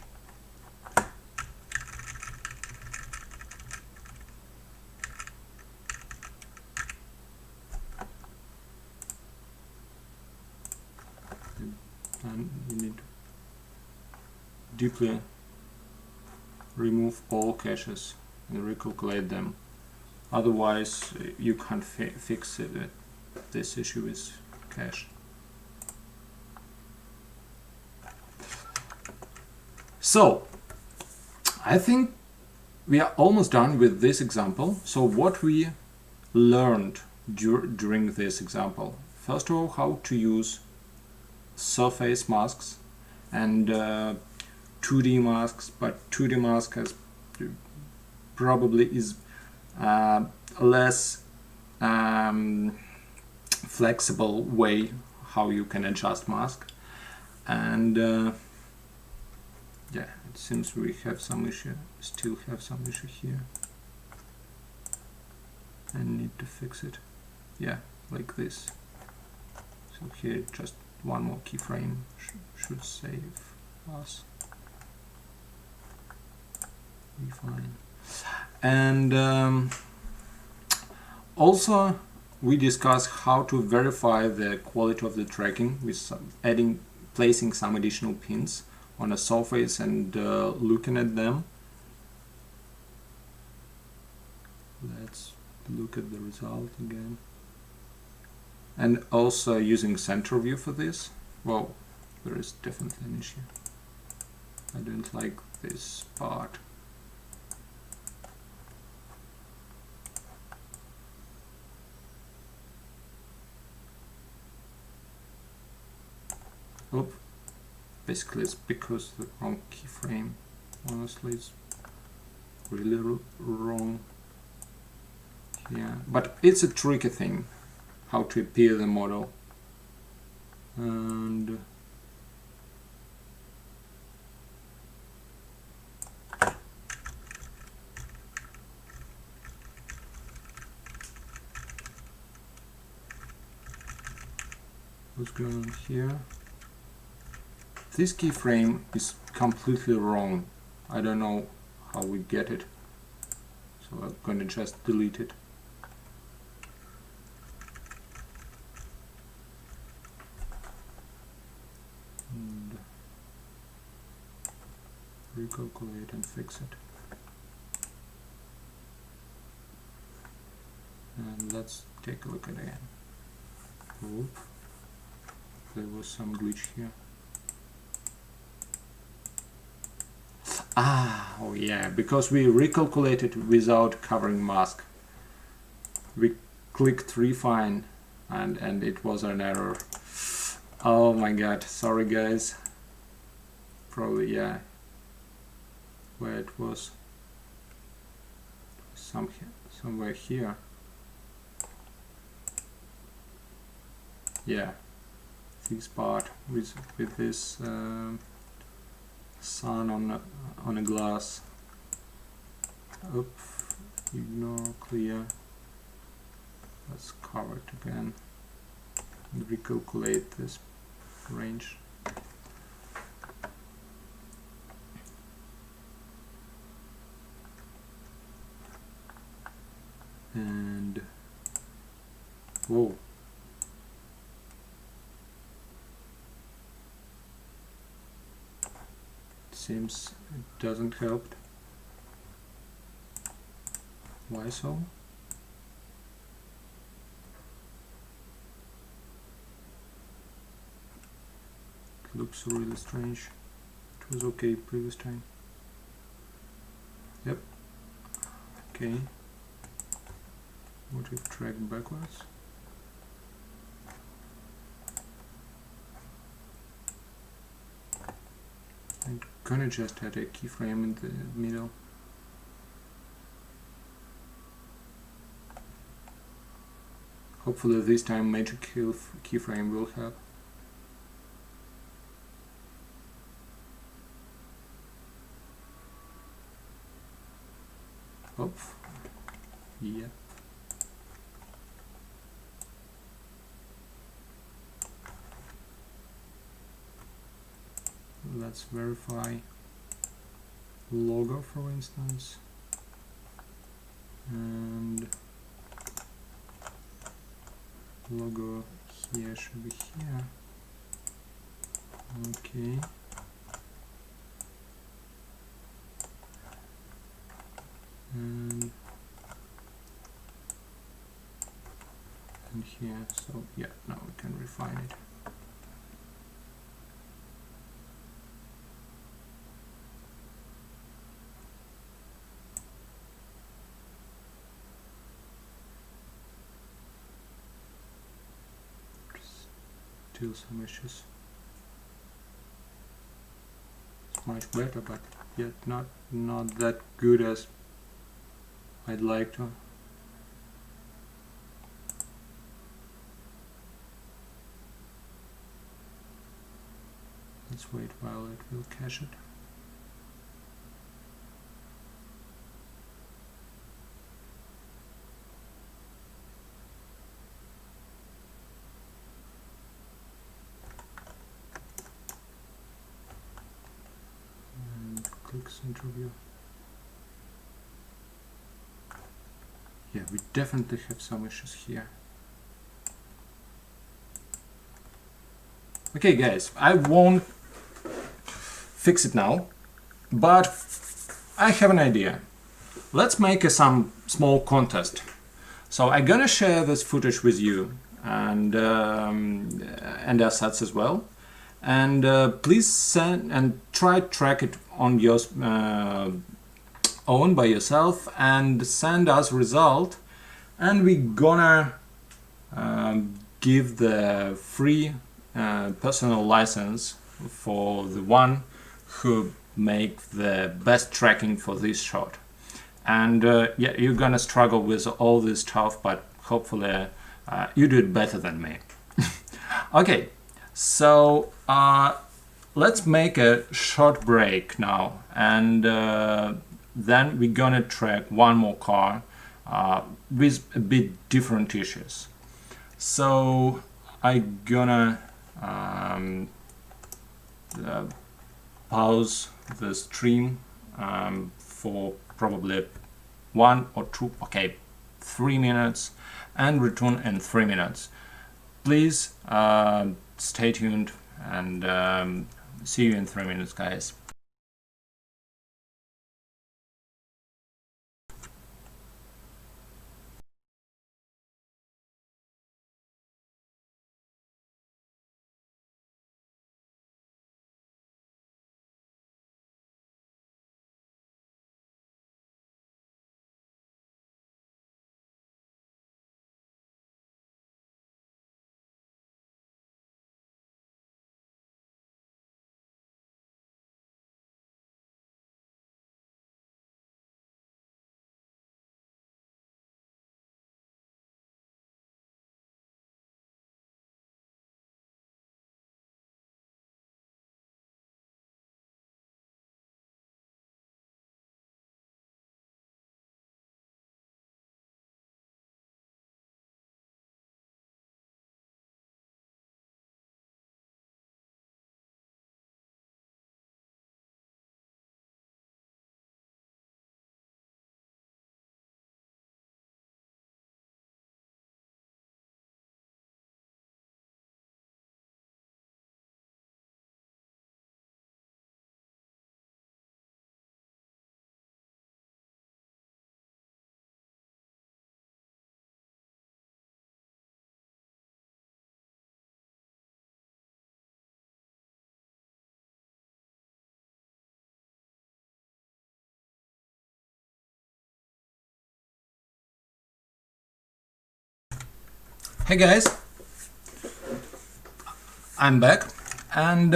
And you need to deeply remove all caches and recalculate them. Otherwise, you can't fix this issue with cache. So, I think we are almost done with this example. So what we learned during this example. First of all, how to use surface masks and 2D masks, but 2D mask has probably is less flexible way how you can adjust mask, and yeah, it seems we have some issue, still have some issue here and need to fix it. Yeah, like this. So here just one more keyframe should save us. Refine. And also we discussed how to verify the quality of the tracking with placing some additional pins on a surface and looking at them. Let's look at the result again. And also using center view for this. Well, there is definitely an issue. I don't like this part. Oh, basically it's because the wrong keyframe. Honestly, it's really wrong. Yeah, but it's a tricky thing how to appear the model. And what's going on here? This keyframe is completely wrong. I don't know how we get it, so I'm going to just delete it. And recalculate and fix it. And let's take a look at it again. Oop. There was some glitch here. Oh yeah, because we recalculated without covering mask. We clicked refine and it was an error. Oh my god, sorry guys. Probably, yeah. Where it was somewhere here. Yeah, this part with this sun on a glass. Oop, ignore, clear. Let's cover it again and recalculate this range. And whoa. Seems it doesn't help. Why so? It looks really strange. It was okay previous time. Yep. Okay. What if track backwards? I'm gonna just add a keyframe in the middle. Hopefully this time magic keyframe will help. Oops. Yep. Let's verify logo, for instance, and logo here should be here. Okay. And here, so yeah, now we can refine it. Still some issues. It's much better, but yet not that good as I'd like to. Let's wait while it will cache it. And click center view. Yeah, we definitely have some issues here. Okay guys, I won't fix it now, but I have an idea. Let's make some small contest. So I'm gonna share this footage with you and assets as well. And please send and try track it on your own by yourself and send us result, and we gonna give the free personal license for the one who make the best tracking for this shot. And yeah, you're gonna struggle with all this stuff, but hopefully you do it better than me. Okay, so let's make a short break now, and then we're gonna track one more car with a bit different issues. So I'm gonna pause the stream for probably 1 or 2, okay, 3 minutes, and return in 3 minutes. Please stay tuned, and see you in 3 minutes, guys. Hey guys, I'm back, and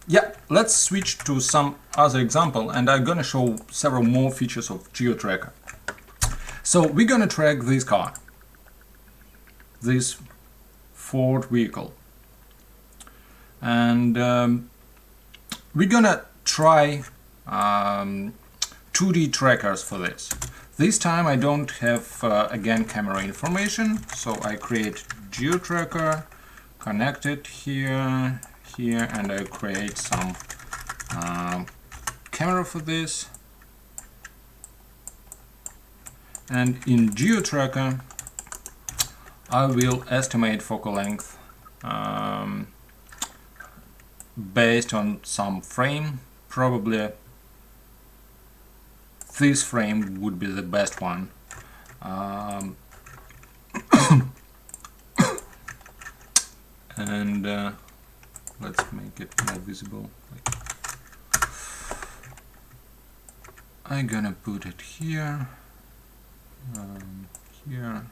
yeah, let's switch to some other example, and I'm gonna show several more features of GeoTracker. So we're gonna track this car, this Ford vehicle, and we're gonna try 2D trackers for this. This time I don't have again camera information, so I create GeoTracker, connect it here, and I create some camera for this. And in GeoTracker I will estimate focal length based on some frame. Probably this frame would be the best one. And let's make it more visible. I'm gonna put it here, here.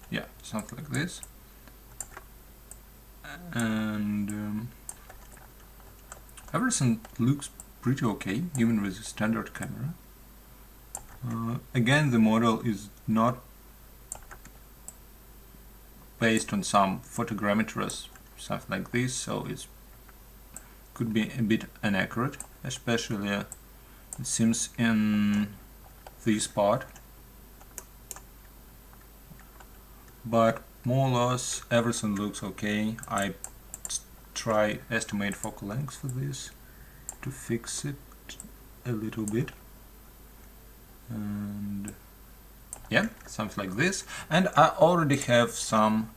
Yeah, something like this. And everything looks pretty okay, even with a standard camera. Again, the model is not based on some photogrammetry, something like this, so it could be a bit inaccurate, especially it seems in this part. But more or less everything looks okay. I try estimate focal length for this to fix it a little bit, and yeah, something like this. And I already have some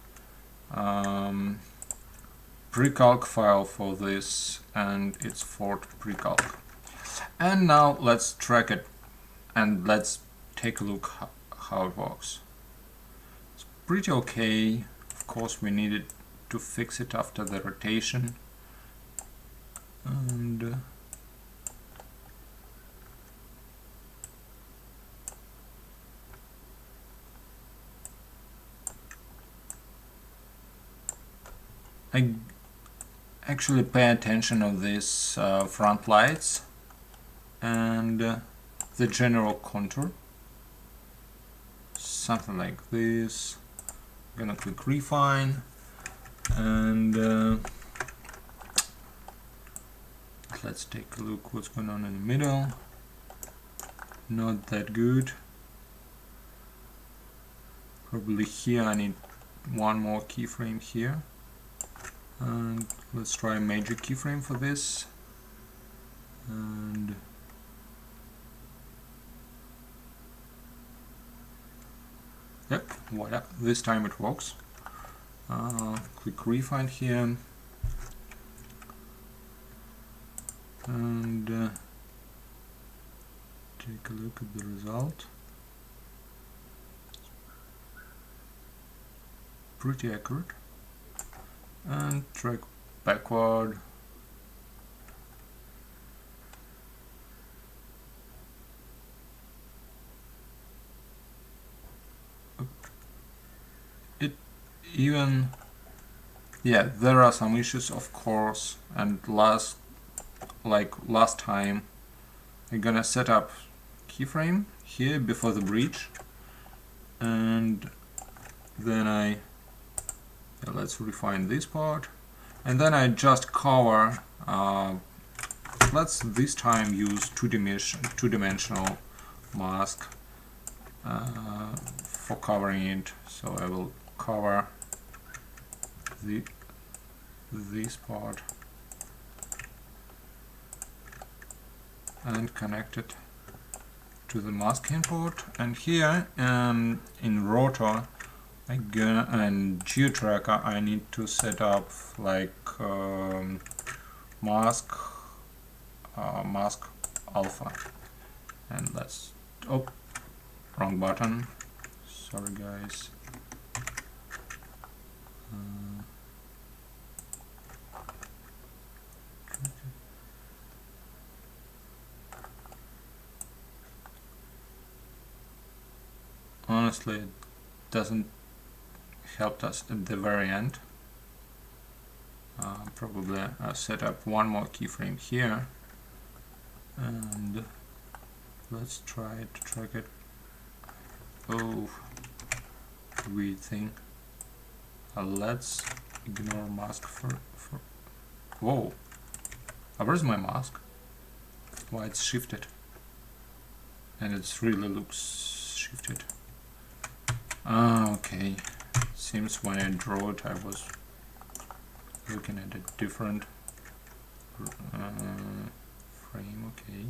pre-calc file for this, and it's Ford pre-calc. And now let's track it and let's take a look how it works. It's pretty okay. Of course we needed to fix it after the rotation, and I actually pay attention of these front lights and the general contour, something like this. I'm gonna click refine, and let's take a look what's going on in the middle. Not that good. Probably here I need one more keyframe here. And let's try a major keyframe for this. And yep, voila, this time it works. Click refine here, and take a look at the result. Pretty accurate. And track backward. It even, yeah, there are some issues of course, and last time I'm gonna set up keyframe here before the bridge, and then let's refine this part, and then I just cover, let's this time use two-dimensional mask for covering it. So I will cover this part and connect it to the mask input, and here in rotor and GeoTracker I need to set up like mask alpha, and let's, oh, wrong button, sorry guys. honestly it doesn't help us at the very end. Probably set up one more keyframe here, and let's try to track it. Oh, weird thing. Let's ignore mask for whoa. Where's my mask? Why it's shifted? And it really looks shifted. Okay. Seems when I draw it I was looking at a different frame. Okay.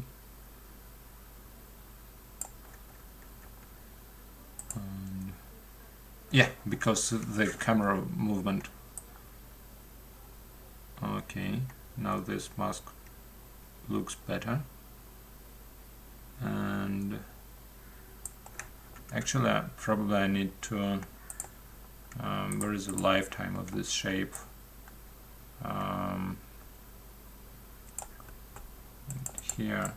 And yeah, because the camera movement. Okay, now this mask looks better. And actually probably I need to where is the lifetime of this shape? Here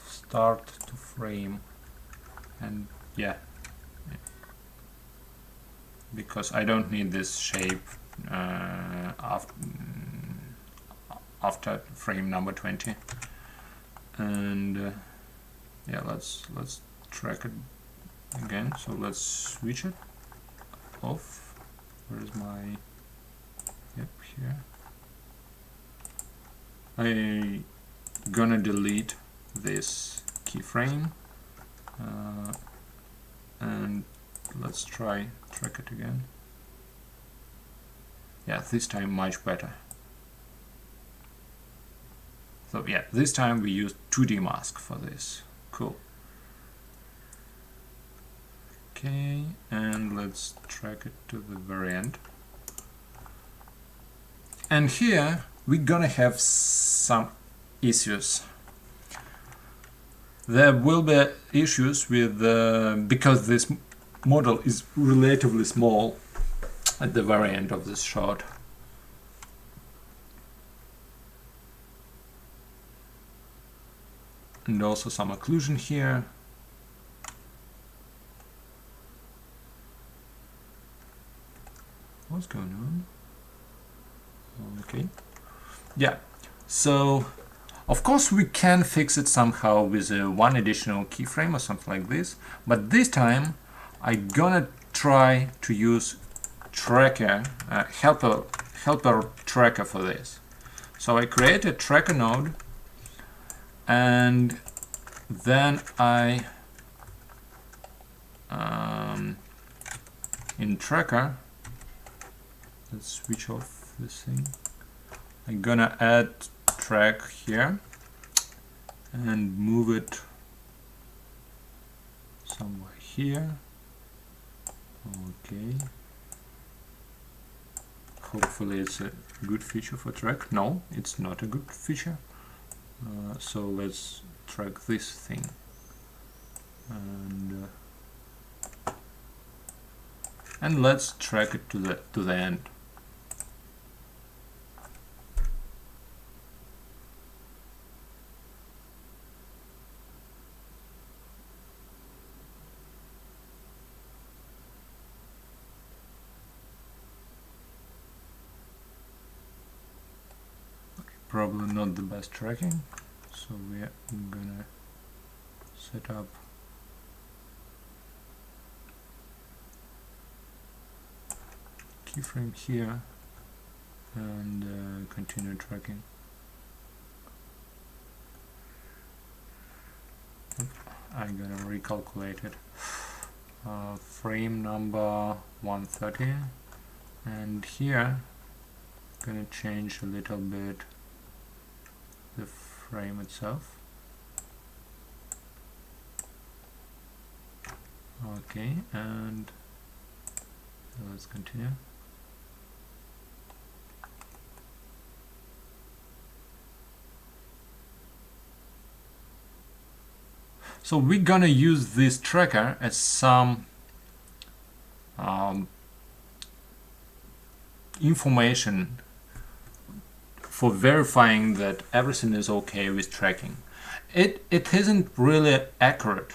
start to frame, and yeah, because I don't need this shape after frame number 20. And yeah, let's track it again. So let's switch it off. Where is my, yep, here. I'm gonna delete this keyframe and let's try track it again. Yeah, this time much better. So yeah, this time we used 2D mask for this. Cool. Okay, and let's track it to the very end. And here we're gonna have some issues. There will be issues with because this model is relatively small at the very end of this shot. And also some occlusion here. What's going on? Okay. Yeah. So, of course, we can fix it somehow with one additional keyframe or something like this. But this time, I'm gonna try to use tracker helper tracker for this. So I create a tracker node. And then I in tracker, let's switch off this thing. I'm gonna add track here and move it somewhere here. Okay. Hopefully it's a good feature for track. No, it's not a good feature. So let's track this thing, and let's track it to the end. Probably not the best tracking, so we're gonna set up keyframe here and continue tracking. I'm gonna recalculate it. Frame number 130, and here gonna change a little bit the frame itself. Okay, and let's continue. So we're gonna use this tracker as some information for verifying that everything is okay with tracking. It isn't really accurate.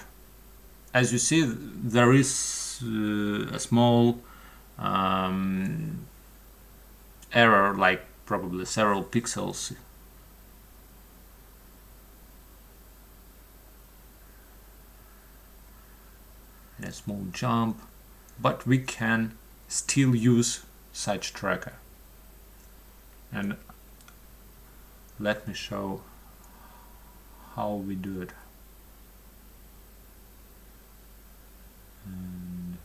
As you see, there is a small error, like probably several pixels. A small jump, but we can still use such tracker. And let me show how we do it. And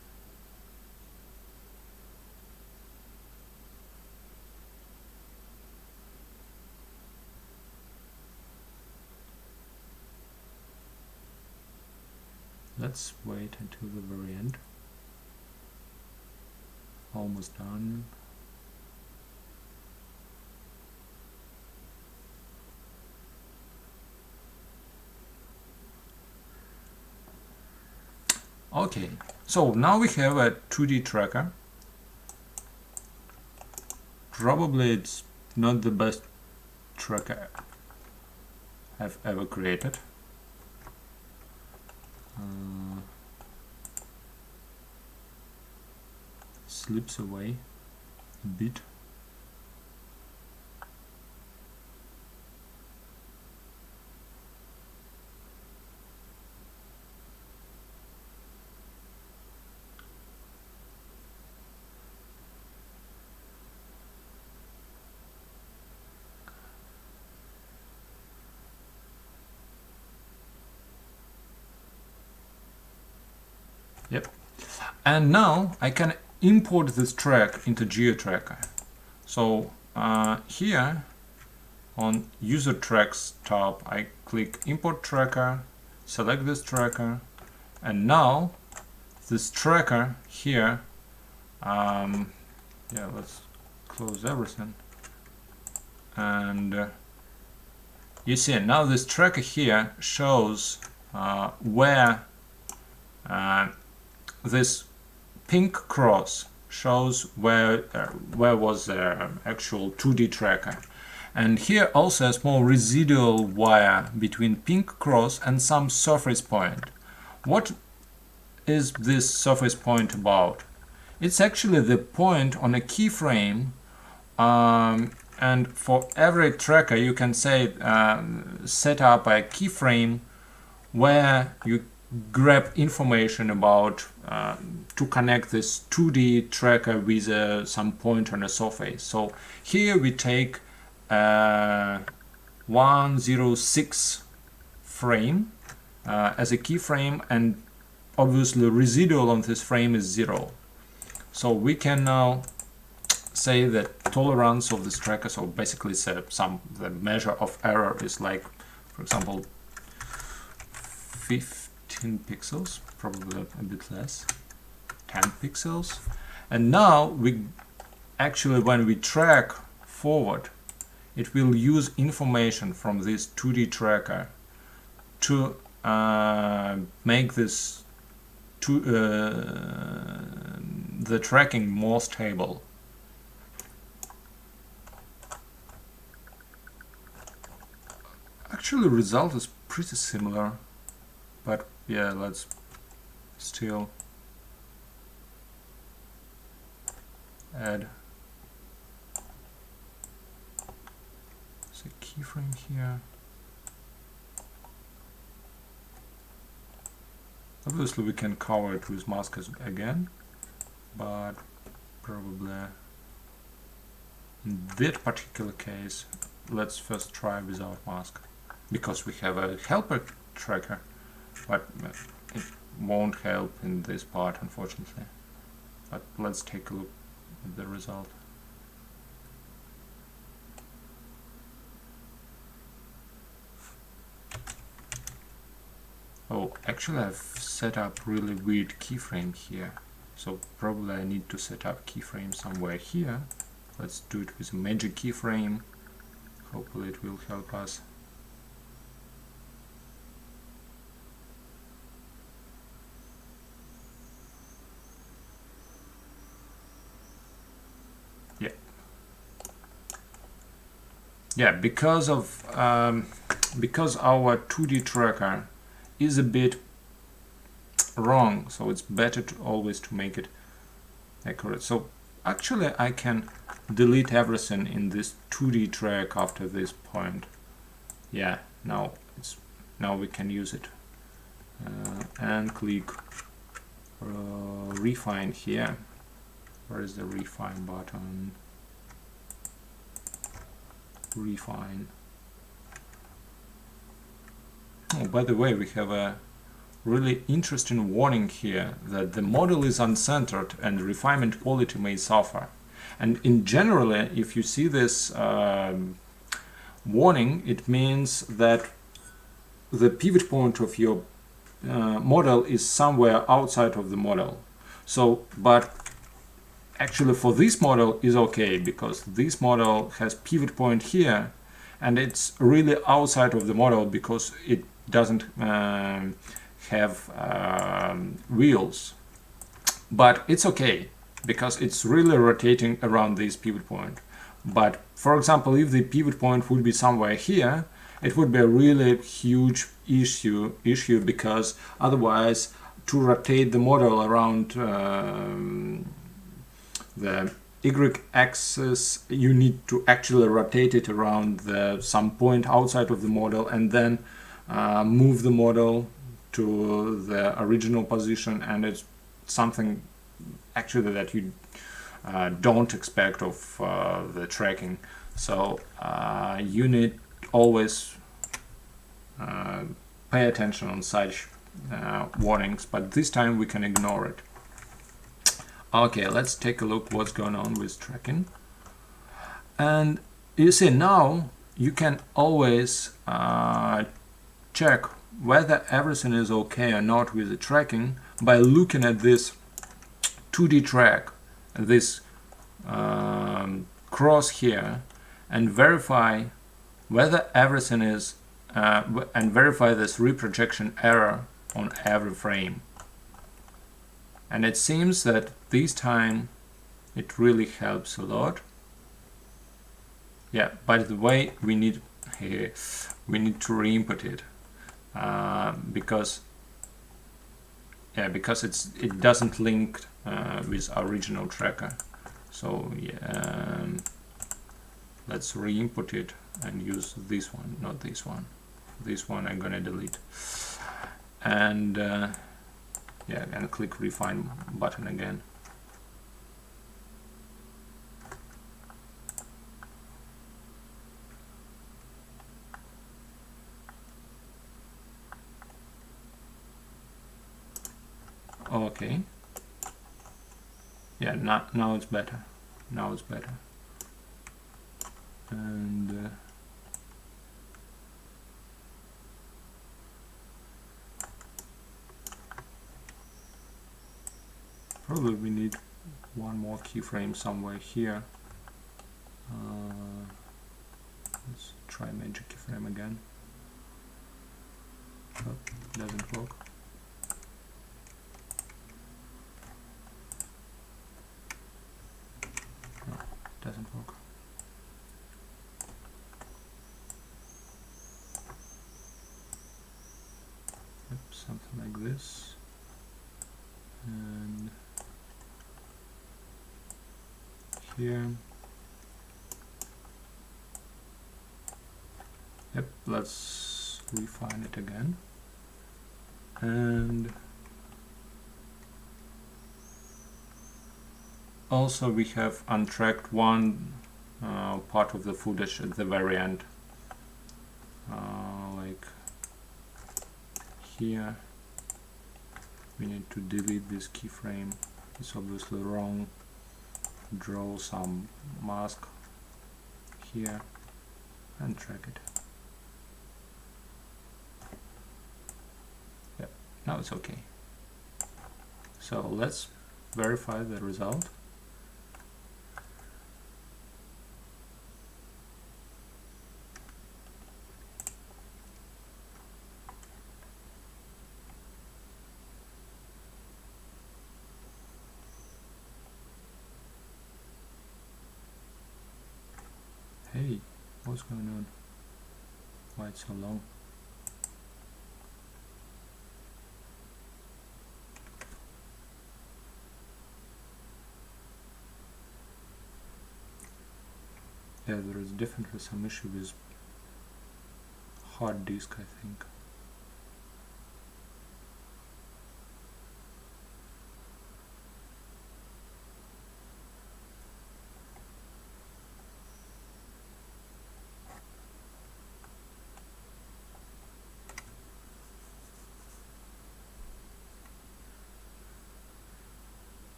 let's wait until the very end. Almost done. Okay, so now we have a 2D tracker. Probably it's not the best tracker I've ever created. Slips away a bit. Yep. And now I can import this track into GeoTracker. So here on User Tracks tab, I click Import Tracker, select this tracker, and now this tracker here, yeah, let's close everything. And you see now this tracker here shows where this pink cross shows where was the actual 2D tracker. And here also a small residual wire between pink cross and some surface point. What is this surface point about? It's actually the point on a keyframe, and for every tracker you can say set up a keyframe where you grab information about to connect this 2D tracker with some point on a surface. So here we take 106 frame as a keyframe, and obviously residual on this frame is 0. So we can now say that tolerance of this tracker, so basically the measure of error is like, for example, 15 pixels, probably a bit less, 10 pixels. And now we actually, when we track forward, it will use information from this 2D tracker to make this the tracking more stable. Actually, result is pretty similar, but yeah, let's still add a keyframe here. Obviously we can cover it with mask again, but probably in that particular case let's first try without mask, because we have a helper tracker, but it won't help in this part, unfortunately. But let's take a look at the result. Oh, actually I've set up really weird keyframe here, so probably I need to set up keyframe somewhere here. Let's do it with a major keyframe. Hopefully it will help us. Yeah. yeah, because our 2D tracker is a bit wrong, so it's better to always to make it accurate. So actually I can delete everything in this 2D track after this point. Yeah, now we can use it. And click refine here. Where is the refine button? Refine. Oh, by the way, we have a really interesting warning here that the model is uncentered and refinement quality may suffer. And in general, if you see this warning, it means that the pivot point of your model is somewhere outside of the model. So, but actually for this model is okay, because this model has pivot point here and it's really outside of the model because it doesn't have wheels. But it's okay because it's really rotating around this pivot point. But for example, if the pivot point would be somewhere here, it would be a really huge issue because otherwise to rotate the model around the y-axis, you need to actually rotate it around some point outside of the model and then move the model to the original position, and it's something actually that you don't expect of the tracking. So you need always pay attention on such warnings, but this time we can ignore it. Okay, let's take a look what's going on with tracking. And you see now you can always check whether everything is okay or not with the tracking by looking at this 2D track, this cross here, and verify whether everything is and verify this reprojection error on every frame. And it seems that this time it really helps a lot. Yeah, by the way, we need to re-input it because it doesn't link with our original tracker. So yeah, let's re-input it and use this one, not this one. This one I'm gonna delete. And yeah, and click refine button again. Okay. Yeah, now it's better. Now it's better. And probably we need one more keyframe somewhere here. Let's try magic keyframe again. Oh, doesn't work. No, doesn't work. Yep, something like this. And here. Yep, let's refine it again. And also we have untracked one part of the footage at the very end, like here. We need to delete this keyframe. It's obviously wrong. Draw some mask here and track it. Yep, now it's okay. So let's verify the result. Hey, What's going on? Why it's so long? Yeah, there is definitely some issue with hard disk, I think.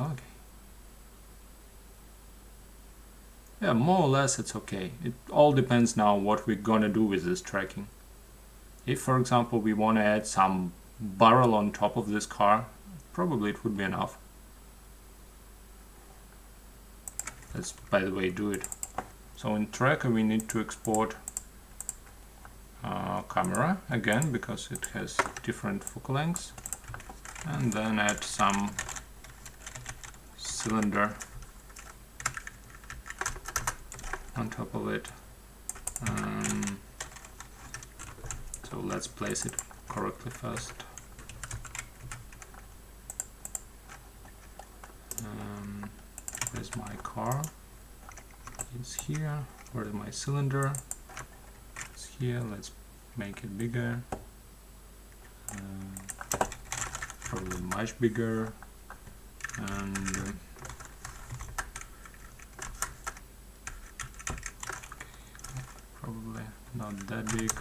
Okay. Yeah, more or less it's okay. It all depends now what we're gonna do with this tracking. If, for example, we want to add some barrel on top of this car, probably it would be enough. Let's, by the way, do it. So in Tracker we need to export camera again, because it has different focal lengths, and then add some cylinder on top of it. So let's place it correctly first. Where's my car? It's here. Where's my cylinder? It's here. Let's make it bigger. Probably much bigger. And probably not that big.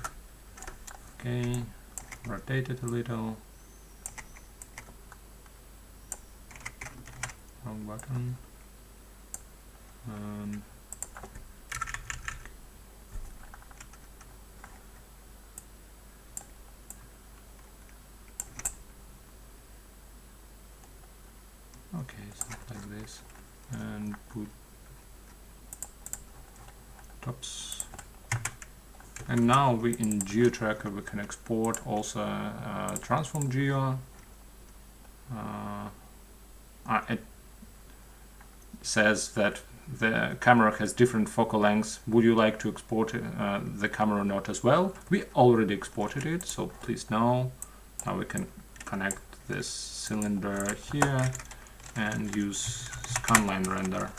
Okay, rotate it a little. Wrong button. Okay, something like this, and put tops. And now we in GeoTracker we can export also transform geo. It says that the camera has different focal lengths. Would you like to export the camera node as well? We already exported it, so please know. Now we can connect this cylinder here and use scanline render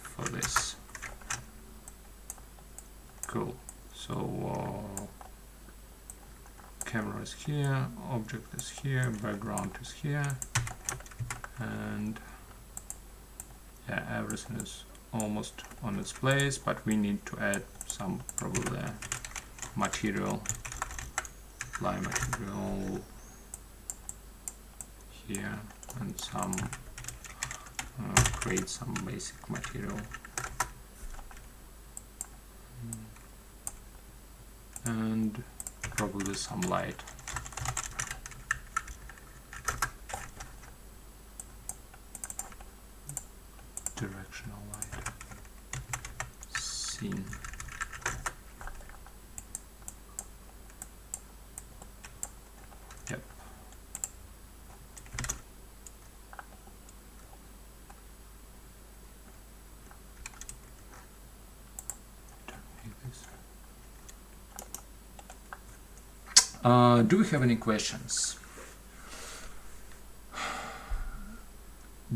for this. Cool. So camera is here, object is here, background is here, and yeah, everything is almost on its place, but we need to add some probably material, fly material here, and some create some basic material. And probably some light. Directional light. Scene. Yep. Do we have any questions?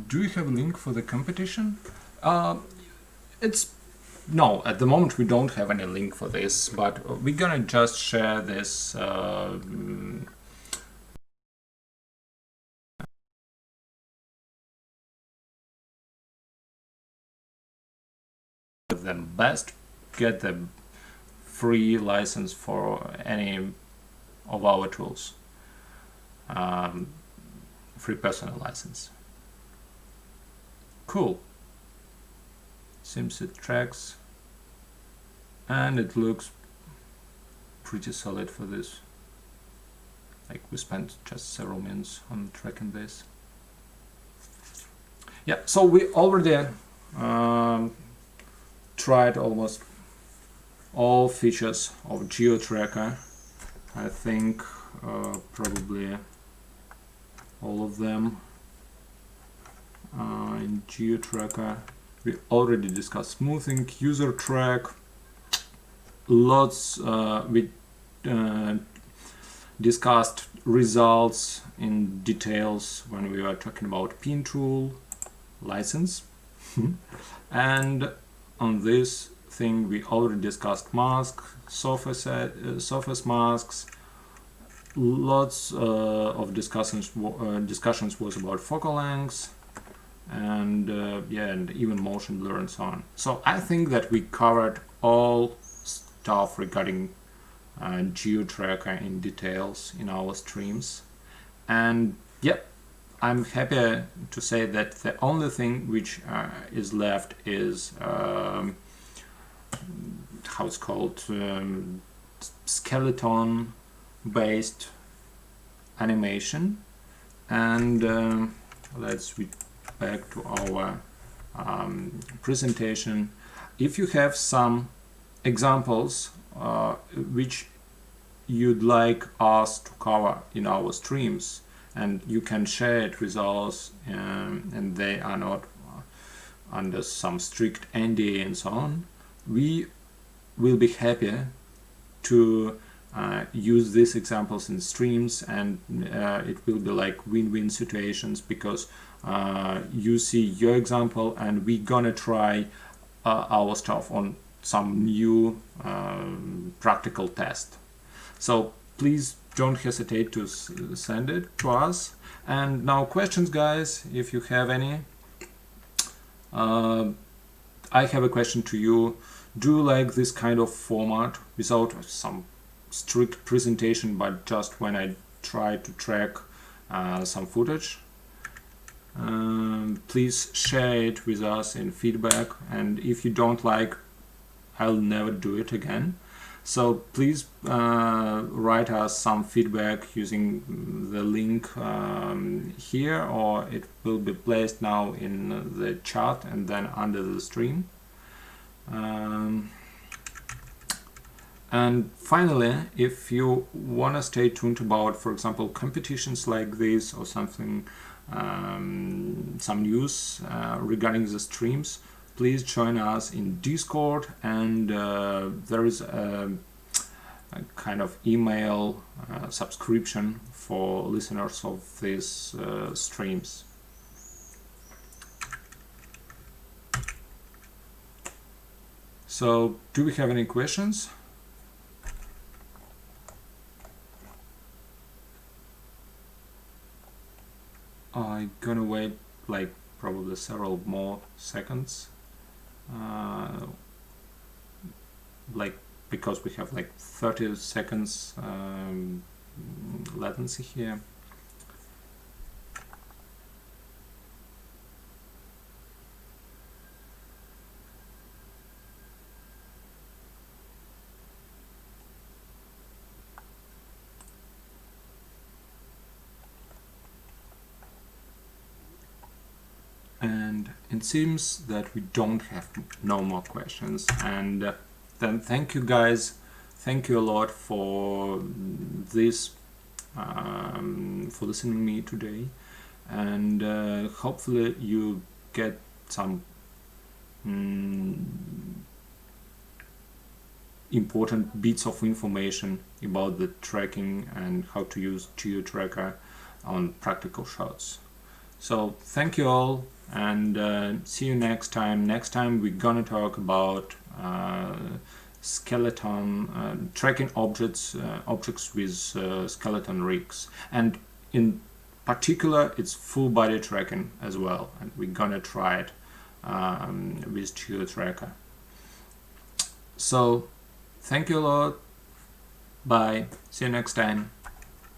Do you have a link for the competition? No, at the moment we don't have any link for this, but we're gonna just share this with them. Best get the free license for any of our tools, free personal license. Cool. Seems it tracks, and it looks pretty solid for this. Like, we spent just several minutes on tracking this. Yeah, so we already tried almost all features of GeoTracker. I think probably all of them in GeoTracker. We already discussed smoothing, user track, lots. We discussed results in details when we were talking about pin tool, license. And on this thing we already discussed mask, surface masks. Lots of discussions was about focal lengths, and yeah, and even motion blur and so on. So I think that we covered all stuff regarding GeoTracker in details in our streams. And yep, I'm happy to say that the only thing which is left is how it's called, skeleton based animation. And let's switch back to our presentation. If you have some examples which you'd like us to cover in our streams, and you can share it with us, and they are not under some strict NDA and so on, we will be happy to use these examples in streams, and it will be like win-win situations, because you see your example and we're gonna try our stuff on some new practical test. So please don't hesitate to send it to us. And now questions, guys, if you have any. I have a question to you. Do you like this kind of format without some strict presentation, but just when I try to track some footage? Please share it with us in feedback, and if you don't like, I'll never do it again. So please write us some feedback using the link here, or it will be placed now in the chat and then under the stream. And finally, if you want to stay tuned about, for example, competitions like this or something, some news regarding the streams, please join us in Discord, and there is a kind of email subscription for listeners of these streams. So, do we have any questions? I'm gonna wait like probably several more seconds, like because we have like 30 seconds latency here. And it seems that we don't have no more questions, and then thank you guys, thank you a lot for this, for listening to me today, and hopefully you get some important bits of information about the tracking and how to use GeoTracker on practical shots. So thank you all, and see you next time. Next time we're gonna talk about skeleton tracking objects with skeleton rigs, and in particular it's full body tracking as well, and we're gonna try it with GeoTracker. So thank you a lot, bye, see you next time.